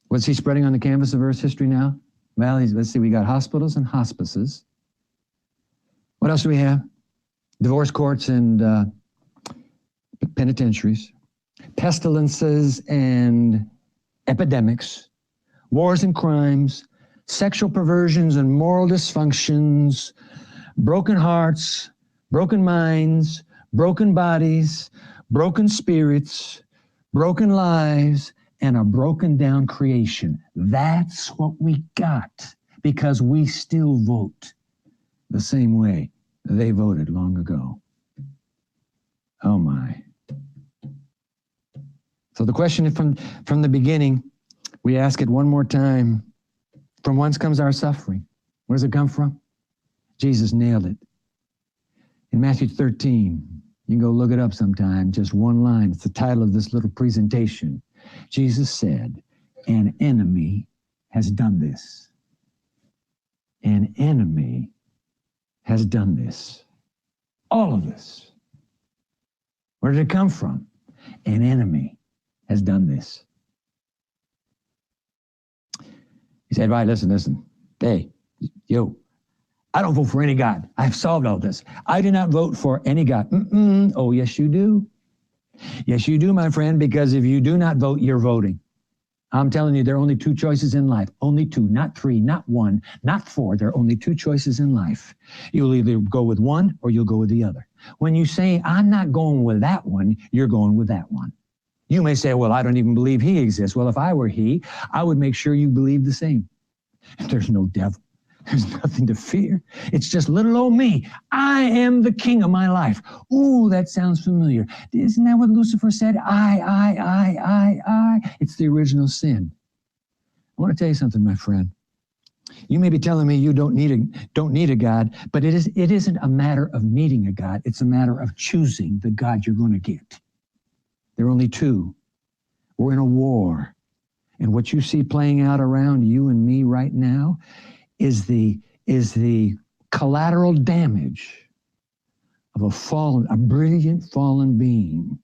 What's he spreading on the canvas of Earth's history now? Well, let's see, we got hospitals and hospices. What else do we have? Divorce courts and penitentiaries, pestilences and epidemics, wars and crimes, sexual perversions and moral dysfunctions, broken hearts, broken minds, broken bodies, broken spirits, broken lives, and a broken down creation. That's what we got because we still vote the same way they voted long ago. Oh my. So the question from the beginning, we ask it one more time. From whence comes our suffering? Where does it come from? Jesus nailed it. In Matthew 13, you can go look it up sometime, just one line. It's the title of this little presentation. Jesus said, an enemy has done this. An enemy has done this. All of this. Where did it come from? An enemy has done this. He said, right, listen. Hey, yo, I don't vote for any God. I've solved all this. I do not vote for any God. Oh, yes, you do. Yes, you do, my friend, because if you do not vote, you're voting. I'm telling you, there are only two choices in life. Only two, not three, not one, not four. There are only two choices in life. You'll either go with one or you'll go with the other. When you say, I'm not going with that one, you're going with that one. You may say, well, I don't even believe he exists. Well, if I were he, I would make sure you believe the same. There's no devil. There's nothing to fear. It's just little old me. I am the king of my life. Ooh, that sounds familiar. Isn't that what Lucifer said? I. It's the original sin. I want to tell you something, my friend. You may be telling me you don't need a God, but it isn't a matter of needing a God. It's a matter of choosing the God you're going to get. There are only two. We're in a war. And what you see playing out around you and me right now is the collateral damage of a brilliant fallen being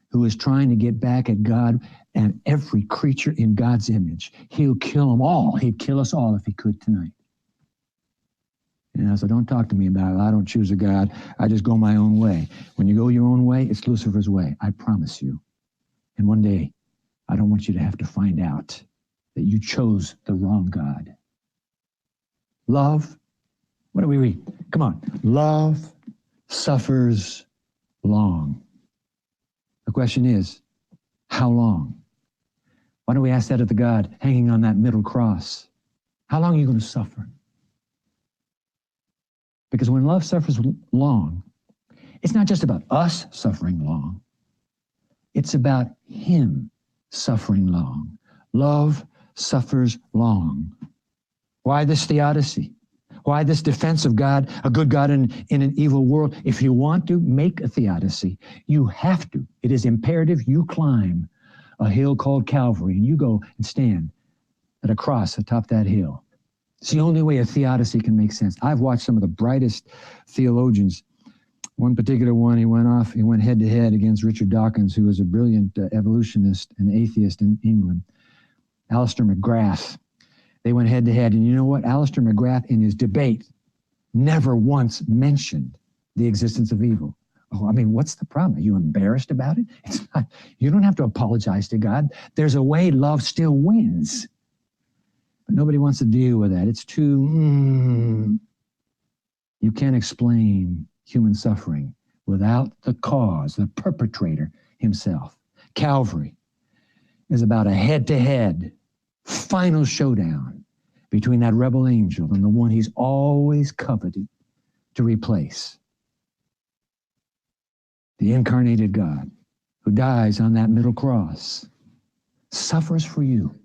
who is trying to get back at God and every creature in God's image. He'll kill them all. He'd kill us all if he could tonight. So don't talk to me about it. I don't choose a God. I just go my own way. When you go your own way, it's Lucifer's way. I promise you. And one day, I don't want you to have to find out that you chose the wrong God. Love, what do we read? Come on. Love suffers long. The question is, how long? Why don't we ask that of the God hanging on that middle cross? How long are you going to suffer? Because when love suffers long, it's not just about us suffering long. It's about him suffering long. Love suffers long. Why this theodicy? Why this defense of God, a good God in an evil world? If you want to make a theodicy, you have to. It is imperative you climb a hill called Calvary and you go and stand at a cross atop that hill. It's the only way a theodicy can make sense. I've watched some of the brightest theologians. One particular one, he went head to head against Richard Dawkins, who was a brilliant evolutionist and atheist in England. Alistair McGrath. They went head to head. And you know what? Alistair McGrath, in his debate, never once mentioned the existence of evil. Oh, I mean, what's the problem? Are you embarrassed about it? It's not. You don't have to apologize to God. There's a way love still wins. But nobody wants to deal with that. It's too, you can't explain human suffering without the cause, the perpetrator himself. Calvary is about a head-to-head final showdown between that rebel angel and the one he's always coveted to replace. The incarnated God who dies on that middle cross, suffers for you,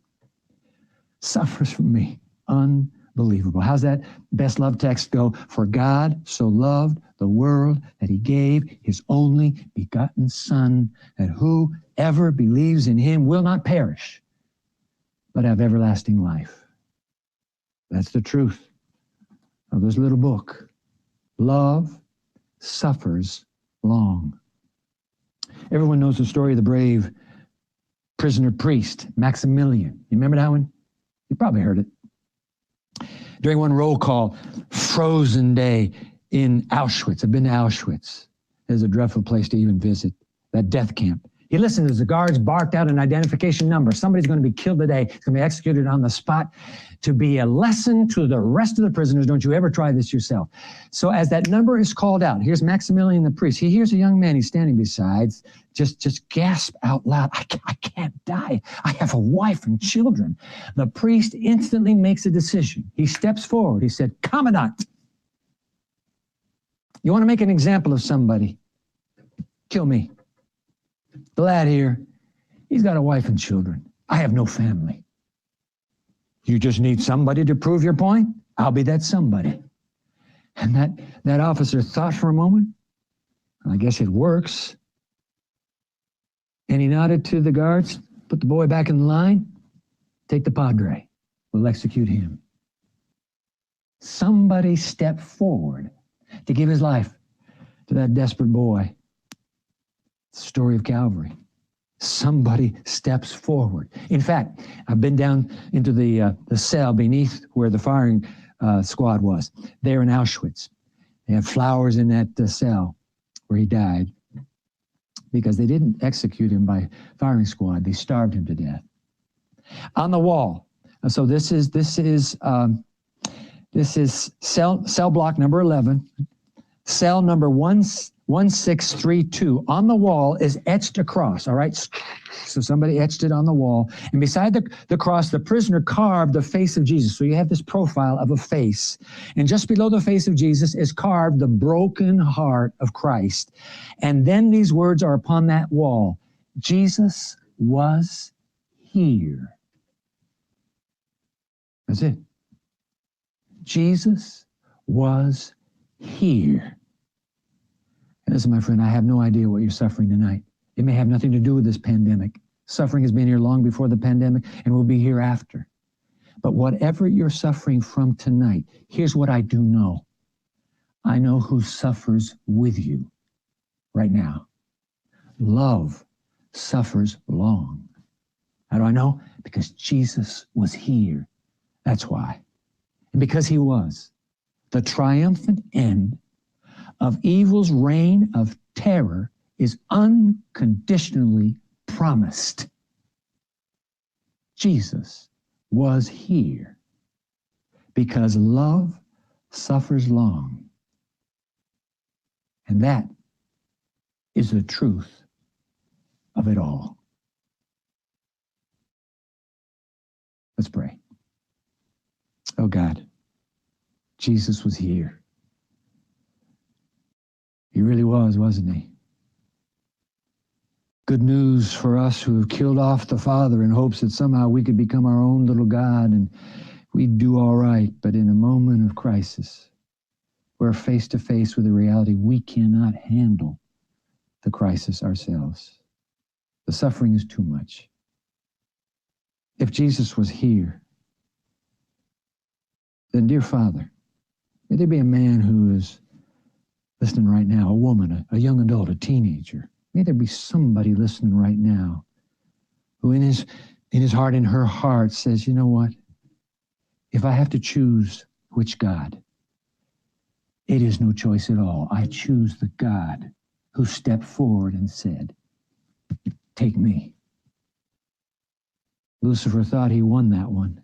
suffers for me. Unbelievable. How's that best love text go? For God so loved the world that he gave his only begotten Son, that whoever believes in him will not perish, but have everlasting life. That's the truth of this little book. Love suffers long. Everyone knows the story of the brave prisoner priest, Maximilian. You remember that one? You probably heard it. During one roll call, frozen day in Auschwitz. I've been to Auschwitz. It's a dreadful place to even visit, that death camp. He listened as the guards barked out an identification number. Somebody's going to be killed today. It's going to be executed on the spot to be a lesson to the rest of the prisoners. Don't you ever try this yourself. So as that number is called out, here's Maximilian the priest. He hears a young man he's standing beside just gasp out loud, I can't die. I have a wife and children. The priest instantly makes a decision. He steps forward. He said, Commandant, you want to make an example of somebody? Kill me. The lad here, he's got a wife and children. I have no family. You just need somebody to prove your point? I'll be that somebody. And that officer thought for a moment, I guess it works. And he nodded to the guards, put the boy back in line, take the padre, we'll execute him. Somebody stepped forward to give his life to that desperate boy. It's the story of Calvary. Somebody steps forward. In fact, I've been down into the cell beneath where the firing squad was, there in Auschwitz. They have flowers in that cell where he died because they didn't execute him by firing squad. They starved him to death. On the wall. So this is cell block number 11, cell number 1632. On the wall is etched a cross, all right? So somebody etched it on the wall. And beside the cross, the prisoner carved the face of Jesus. So you have this profile of a face. And just below the face of Jesus is carved the broken heart of Christ. And then these words are upon that wall. Jesus was here. That's it. Jesus was here. And listen, my friend, I have no idea what you're suffering tonight. It may have nothing to do with this pandemic. Suffering has been here long before the pandemic and will be here after. But whatever you're suffering from tonight, here's what I do know. I know who suffers with you right now. Love suffers long. How do I know? Because Jesus was here. That's why. And because he was, the triumphant end of evil's reign of terror is unconditionally promised. Jesus was here because love suffers long. And that is the truth of it all. Let's pray. Oh God, Jesus was here. He really was, wasn't he? Good news for us who have killed off the Father in hopes that somehow we could become our own little God and we'd do all right. But in a moment of crisis, we're face to face with the reality we cannot handle the crisis ourselves. The suffering is too much. If Jesus was here, then dear Father, may there be a man who is listening right now, a woman, a young adult, a teenager. May there be somebody listening right now who in his heart, in her heart says, you know what? If I have to choose which God, it is no choice at all. I choose the God who stepped forward and said, take me. Lucifer thought he won that one.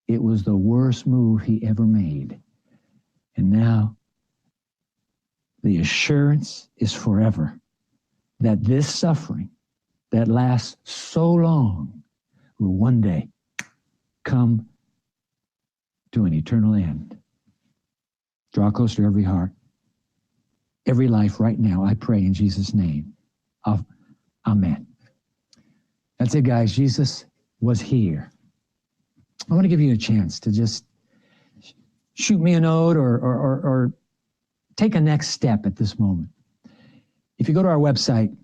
It was the worst move he ever made. And now the assurance is forever that this suffering that lasts so long will one day come to an eternal end. Draw close to every heart, every life right now, I pray in Jesus' name. Amen. That's it, guys. Jesus was here. I want to give you a chance to just shoot me a note or take a next step at this moment. If you go to our website,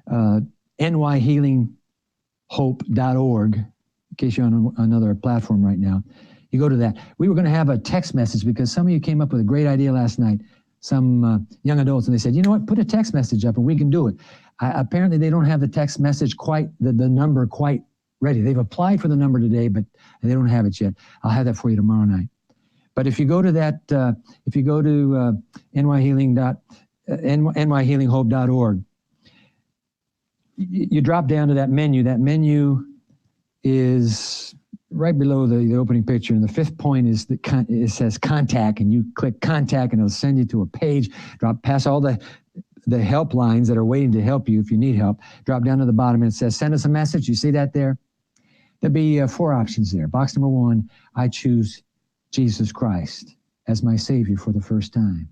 nyhealinghope.org, in case you're on another platform right now, you go to that. We were going to have a text message because some of you came up with a great idea last night, some young adults, and they said, you know what, put a text message up and we can do it. Apparently they don't have the text message quite, the number quite ready. They've applied for the number today, but they don't have it yet. I'll have that for you tomorrow night. But if you go to that, if you go to nyhealinghope.org, you drop down to that menu. That menu is right below the opening picture. And the fifth point is it says contact, and you click contact and it'll send you to a page. Drop past all the helplines that are waiting to help you if you need help. Drop down to the bottom and it says send us a message. You see that there? There'll be 4 options there. Box number 1, I choose Jesus Christ as my Savior for the first time.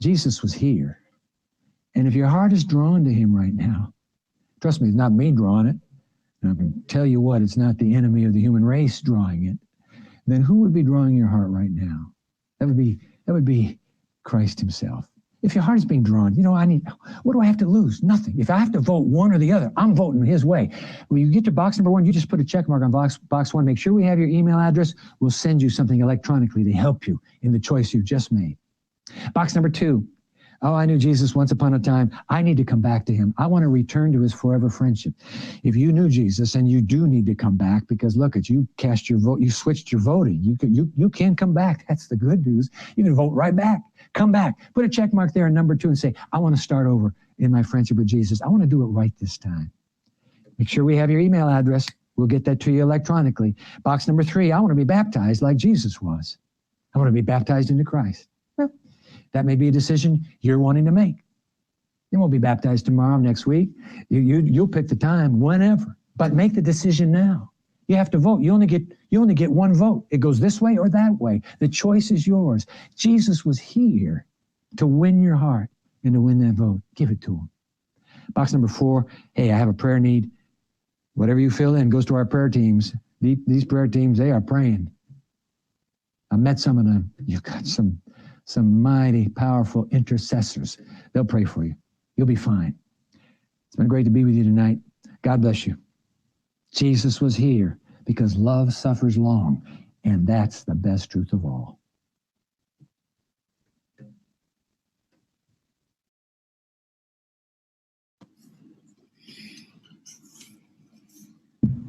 Jesus was here. And if your heart is drawn to him right now, trust me, it's not me drawing it. And I can tell you what, it's not the enemy of the human race drawing it. Then who would be drawing your heart right now? That would be Christ himself. If your heart is being drawn, what do I have to lose? Nothing. If I have to vote one or the other, I'm voting his way. When you get to box number 1, you just put a check mark on box 1. Make sure we have your email address. We'll send you something electronically to help you in the choice you've just made. Box number 2. Oh, I knew Jesus once upon a time. I need to come back to him. I want to return to his forever friendship. If you knew Jesus and you do need to come back, because look at you cast your vote, you switched your voting. You can come back. That's the good news. You can vote right back. Come back. Put a check mark there on number 2 and say, I want to start over in my friendship with Jesus. I want to do it right this time. Make sure we have your email address. We'll get that to you electronically. Box number 3, I want to be baptized like Jesus was. I want to be baptized into Christ. Well, that may be a decision you're wanting to make. You won't be baptized tomorrow, next week. You'll pick the time whenever, but make the decision now. You have to vote. You only get one vote. It goes this way or that way. The choice is yours. Jesus was here to win your heart and to win that vote. Give it to him. Box number 4, hey, I have a prayer need. Whatever you fill in goes to our prayer teams. These prayer teams, they are praying. I met some of them. You've got some mighty, powerful intercessors. They'll pray for you. You'll be fine. It's been great to be with you tonight. God bless you. Jesus was here because love suffers long, and that's the best truth of all.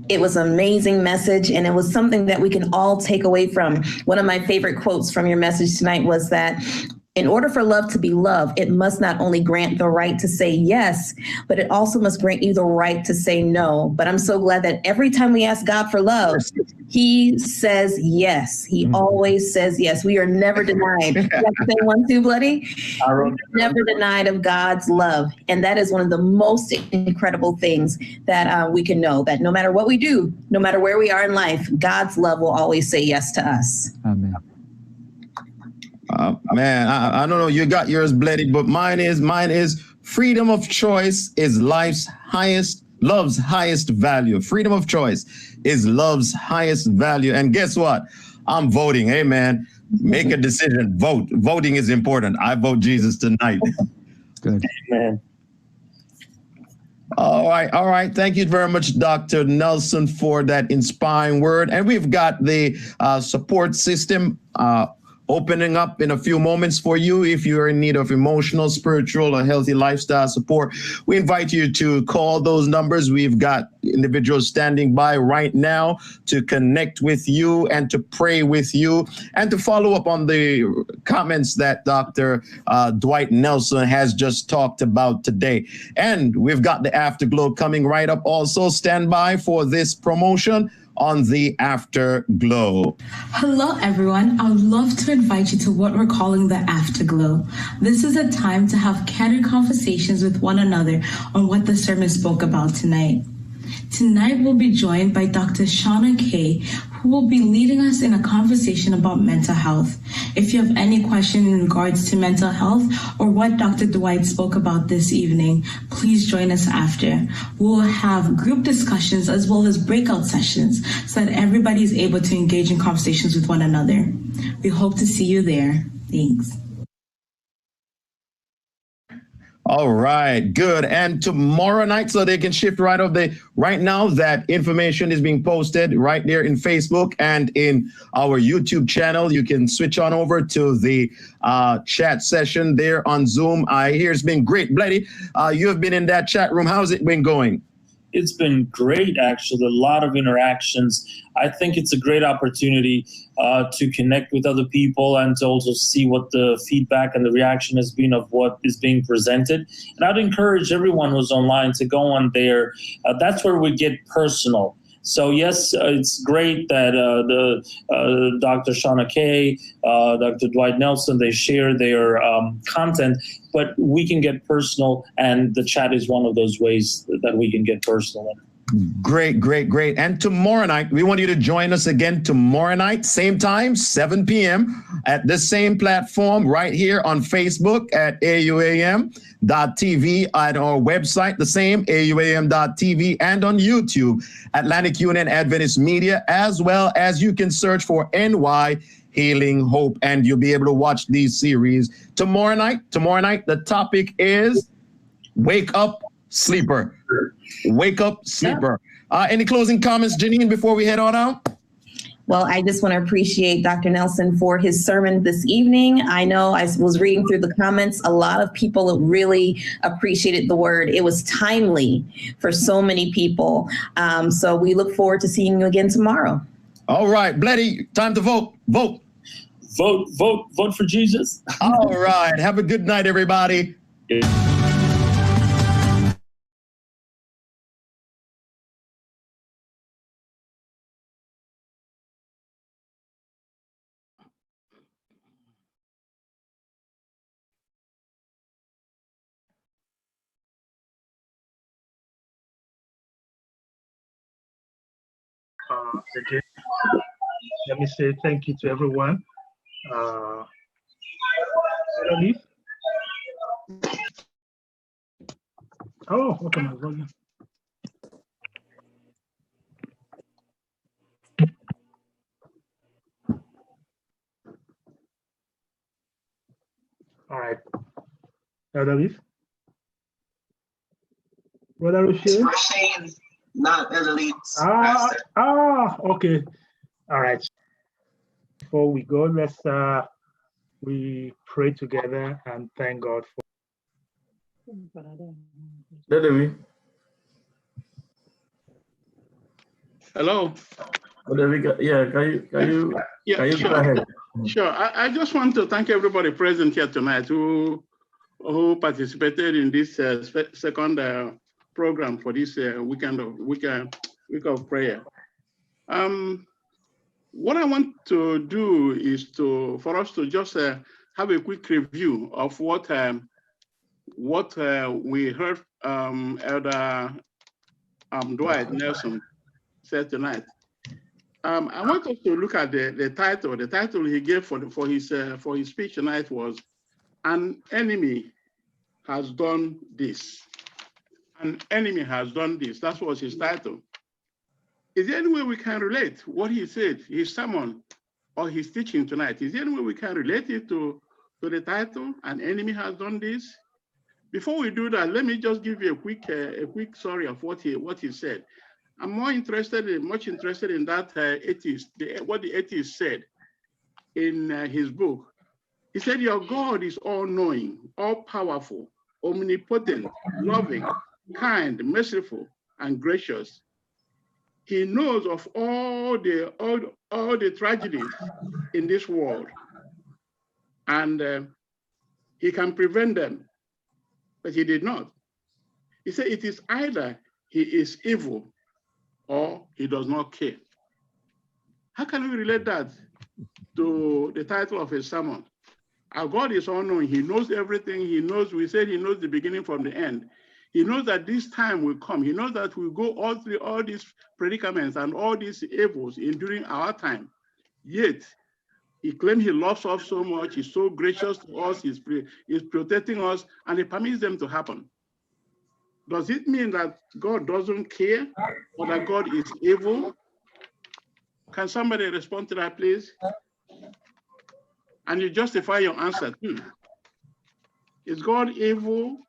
It was an amazing message, and it was something that we can all take away from. One of my favorite quotes from your message tonight was that in order for love to be love, it must not only grant the right to say yes, but it also must grant you the right to say no. But I'm so glad that every time we ask God for love, he says yes. He always says yes. We are never denied. You have to say 1, 2, Bloody? Never denied of God's love. And that is one of the most incredible things that we can know, that no matter what we do, no matter where we are in life, God's love will always say yes to us. Amen. Man, I don't know. You got yours, Bloody, but mine is freedom of choice is love's highest value. Freedom of choice is love's highest value. And guess what? I'm voting. Hey, man, make a decision. Vote. Voting is important. I vote Jesus tonight. Good. Amen. All right. Thank you very much, Dr. Nelson, for that inspiring word. And we've got the support system opening up in a few moments for you. If you're in need of emotional, spiritual, or healthy lifestyle support, we invite you to call those numbers. We've got individuals standing by right now to connect with you and to pray with you and to follow up on the comments that Dr. Dwight Nelson has just talked about today. And we've got the Afterglow coming right up also. Stand by for this promotion on the Afterglow. Hello, everyone. I would love to invite you to what we're calling the Afterglow. This is a time to have candid conversations with one another on what the sermon spoke about tonight. Tonight, we'll be joined by Dr. Shauna Kay, who will be leading us in a conversation about mental health. If you have any question in regards to mental health or what Dr. Dwight spoke about this evening, please join us after. We'll have group discussions as well as breakout sessions so that everybody is able to engage in conversations with one another. We hope to see you there. Thanks. All right, good. And tomorrow night, so they can shift right now, that information is being posted right there in Facebook and in our YouTube channel. You can switch on over to the chat session there on Zoom. I hear it's been great. Bloody, you have been in that chat room. How's it been going? It's been great, actually. A lot of interactions. I think it's a great opportunity to connect with other people and to also see what the feedback and the reaction has been of what is being presented. And I'd encourage everyone who's online to go on there. That's where we get personal. So yes, it's great that Dr. Shauna Kay, Dr. Dwight Nelson, they share their content, but we can get personal, and the chat is one of those ways that we can get personal. Great, great, great. And tomorrow night, we want you to join us again tomorrow night, same time, 7 p.m. at the same platform right here on Facebook at AUAM.TV, at our website, the same, AUAM.TV, and on YouTube, Atlantic Union Adventist Media, as well as you can search for NY Healing Hope, and you'll be able to watch these series tomorrow night. Tomorrow night, the topic is Wake Up, Sleeper. Wake up, sleeper. Any closing comments, Janine, before we head on out? Well, I just want to appreciate Dr. Nelson for his sermon this evening. I know I was reading through the comments. A lot of people really appreciated the word. It was timely for so many people. So we look forward to seeing you again tomorrow. All right, Bleddy, time to vote. Vote. Vote, vote, vote for Jesus. All right. Have a good night, everybody. Again, let me say thank you to everyone. Underneath. Oh, okay, my volume. All right. Underneath. Brother Rochelle? Not elite. Okay. All right. Before we go, let's we pray together and thank God for. Hello. Yeah, can you sure. go ahead? Sure. I just want to thank everybody present here tonight who participated in this second program for this week of prayer. What I want to do is for us to just have a quick review of what we heard Elder Dwight Nelson said tonight. I want us to look at the title. The title he gave for his speech tonight was "An Enemy Has Done This." An enemy has done this. That was his title. Is there any way we can relate what he said, his sermon, or his teaching tonight? Is there any way we can relate it to the title, "An Enemy Has Done This"? Before we do that, let me just give you a quick story of what he said. I'm much interested in that what the atheist said in his book. He said, "Your God is all-knowing, all-powerful, omnipotent, loving, kind, merciful, and gracious. He knows of all the tragedies in this world, and he can prevent them, but he did not. He said it is either he is evil or he does not care." How can we relate that to the title of his sermon? Our God is all-knowing. He knows everything. He knows, we said he knows the beginning from the end. He knows that this time will come. He knows that we'll go all through all these predicaments and all these evils during our time. Yet, he claims he loves us so much. He's so gracious to us. He's protecting us, and he permits them to happen. Does it mean that God doesn't care or that God is evil? Can somebody respond to that, please? And you justify your answer too. Is God evil,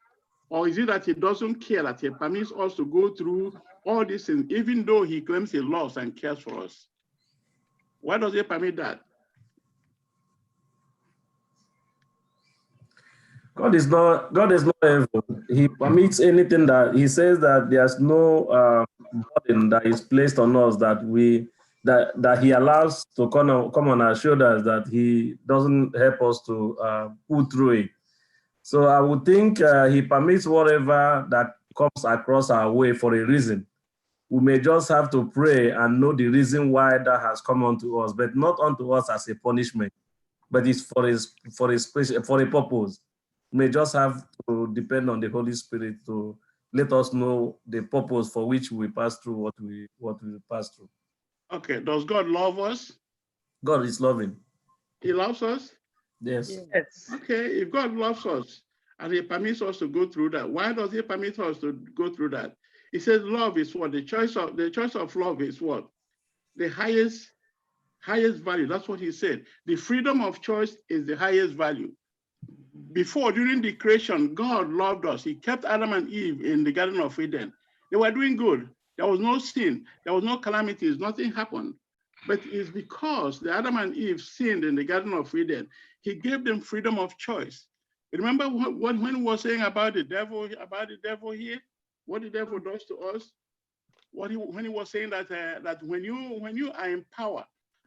or is it that he doesn't care, that he permits us to go through all these things, even though he claims he loves and cares for us? Why does he permit that? God is not evil. He permits anything that he says that there's no burden that is placed on us that he allows to come on our shoulders, that he doesn't help us to pull through it. So I would think he permits whatever that comes across our way for a reason. We may just have to pray and know the reason why that has come onto us, but not onto us as a punishment, but it's for a purpose. We may just have to depend on the Holy Spirit to let us know the purpose for which we pass through what we pass through. Okay, does God love us? God is loving. He loves us? Yes. Yes. Okay, if God loves us and he permits us to go through that, why does he permit us to go through that? He says love is what? The choice of love is what? The highest value. That's what he said. The freedom of choice is the highest value. Before, during the creation, God loved us. He kept Adam and Eve in the Garden of Eden. They were doing good. There was no sin. There was no calamities. Nothing happened. But it's because the Adam and Eve sinned in the Garden of Eden, he gave them freedom of choice. Remember when he was saying about the devil here, what the devil does to us? When he was saying that that when you are in power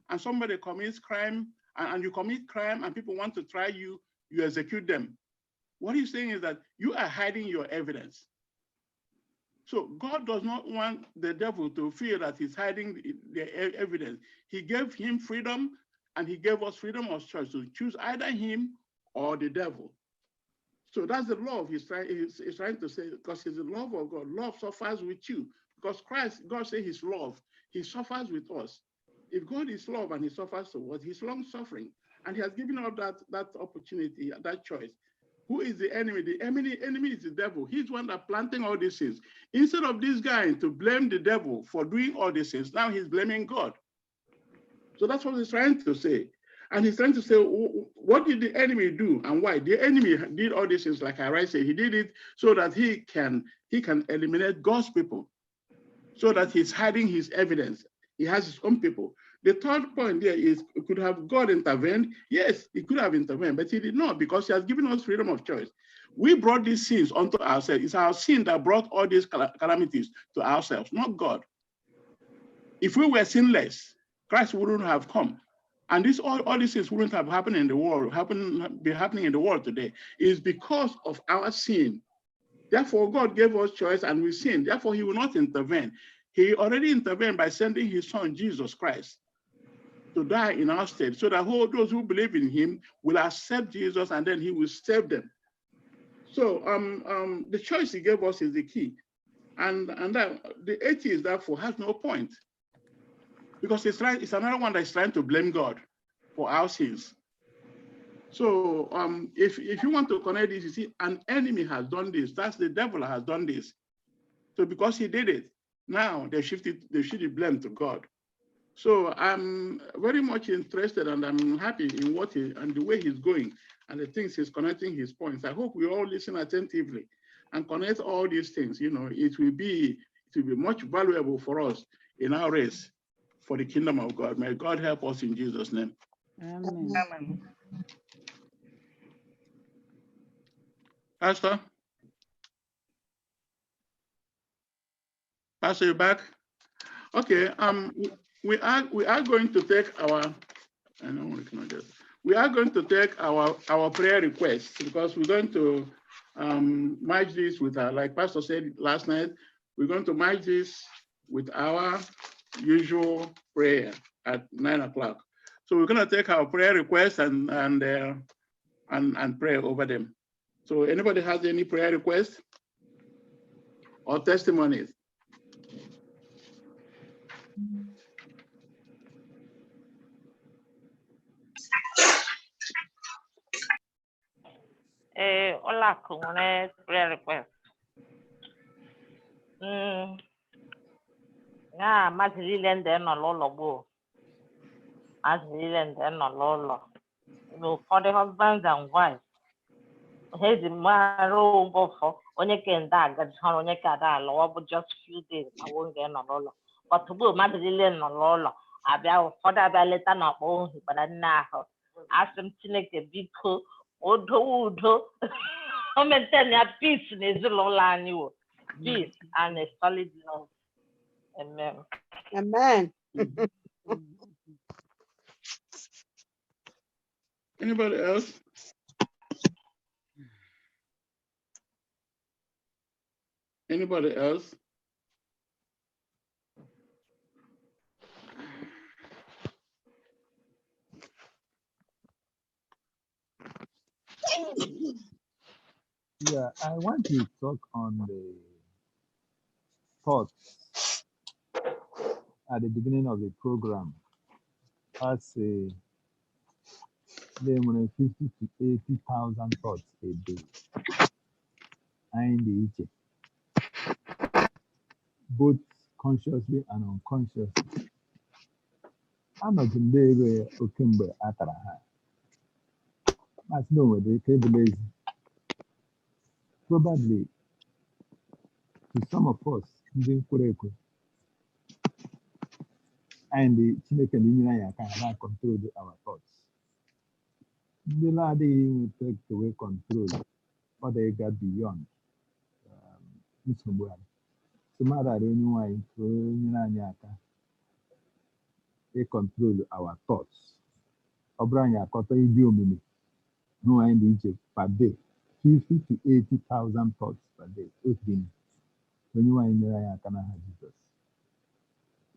and somebody commits crime and you commit crime and people want to try you, you execute them. What he's saying is that you are hiding your evidence. So God does not want the devil to feel that he's hiding the evidence. He gave him freedom and he gave us freedom of choice to choose either him or the devil. So that's the love he's trying to say, because it's the love of God. Love suffers with you. Because Christ, God said his love, he suffers with us. If God is love and he suffers to us, he's long suffering. And he has given us that opportunity, that choice. Who is the enemy? The enemy is the devil. He's the one that planting all these things. Instead of this guy to blame the devil for doing all these things, now he's blaming God. So that's what he's trying to say. And he's trying to say, what did the enemy do and why? The enemy did all these things, like I said, he did it so that he can eliminate God's people, so that he's hiding his evidence. He has his own people. The third point there is, could have God intervened? Yes, he could have intervened, but he did not, because he has given us freedom of choice. We brought these sins onto ourselves. It's our sin that brought all these calamities to ourselves, not God. If we were sinless, Christ wouldn't have come. And all these things wouldn't have happened in the world, be happening in the world today. It's because of our sin. Therefore, God gave us choice and we sinned. Therefore, he will not intervene. He already intervened by sending his son, Jesus Christ, to die in our stead, so that all those who believe in him will accept Jesus and then he will save them. So the choice he gave us is the key. And that the atheist, therefore, has no point, because it's another one that's trying to blame God for our sins. So if you want to connect this, you see, an enemy has done this. That's the devil has done this. So because he did it, now they shifted blame to God. So I'm very much interested and I'm happy in and the way he's going and the things he's connecting his points. I hope we all listen attentively and connect all these things. You know, it will be much valuable for us in our race for the kingdom of God. May God help us in Jesus' name. Amen. Amen. Pastor, you back? Okay. We are going to take our. We are going to take our prayer requests, because we're going to merge this with like Pastor said last night, we're going to merge this with our usual prayer at 9 o'clock. So we're going to take our prayer requests and pray over them. So anybody has any prayer requests or testimonies? Hola, con una prayer request. Mazilile ndị nọ n'ụlọ gboo. Mazilile ndị nọ n'ụlọ. For the husbands and wives. Hezi maro ụgbọfọ onye kenda agajihọrọ onye kada ala ọ bụ just few days ma nwoke nọ n'ụlọ. But ugbu mazilile nọ n'ụlọ abịa ụfọdụ abịa leta na ọkpọ ohi bara nne ahụ. Asị m Chineke biko udo o maintain ya peace n'ezinụlọ anyị wo. Peace and a solid love. Amen. Amen. Anybody else? Anybody else? Yeah, I want to talk on thoughts at the beginning of the program. I'd say there were 50 to 80,000 thoughts a day. And each, both consciously and unconsciously. I'm not in the Okimbe Ataraha. As no they can lazy. Probably to some of us, and the Chineke Ninya can control our thoughts. The lady will take away control, but they got beyond. Tomorrow, anyone they control our thoughts. Obranya Koto Idiomini, no end Egypt per day, 50 to 80,000 thoughts per day. When you are in the Jesus.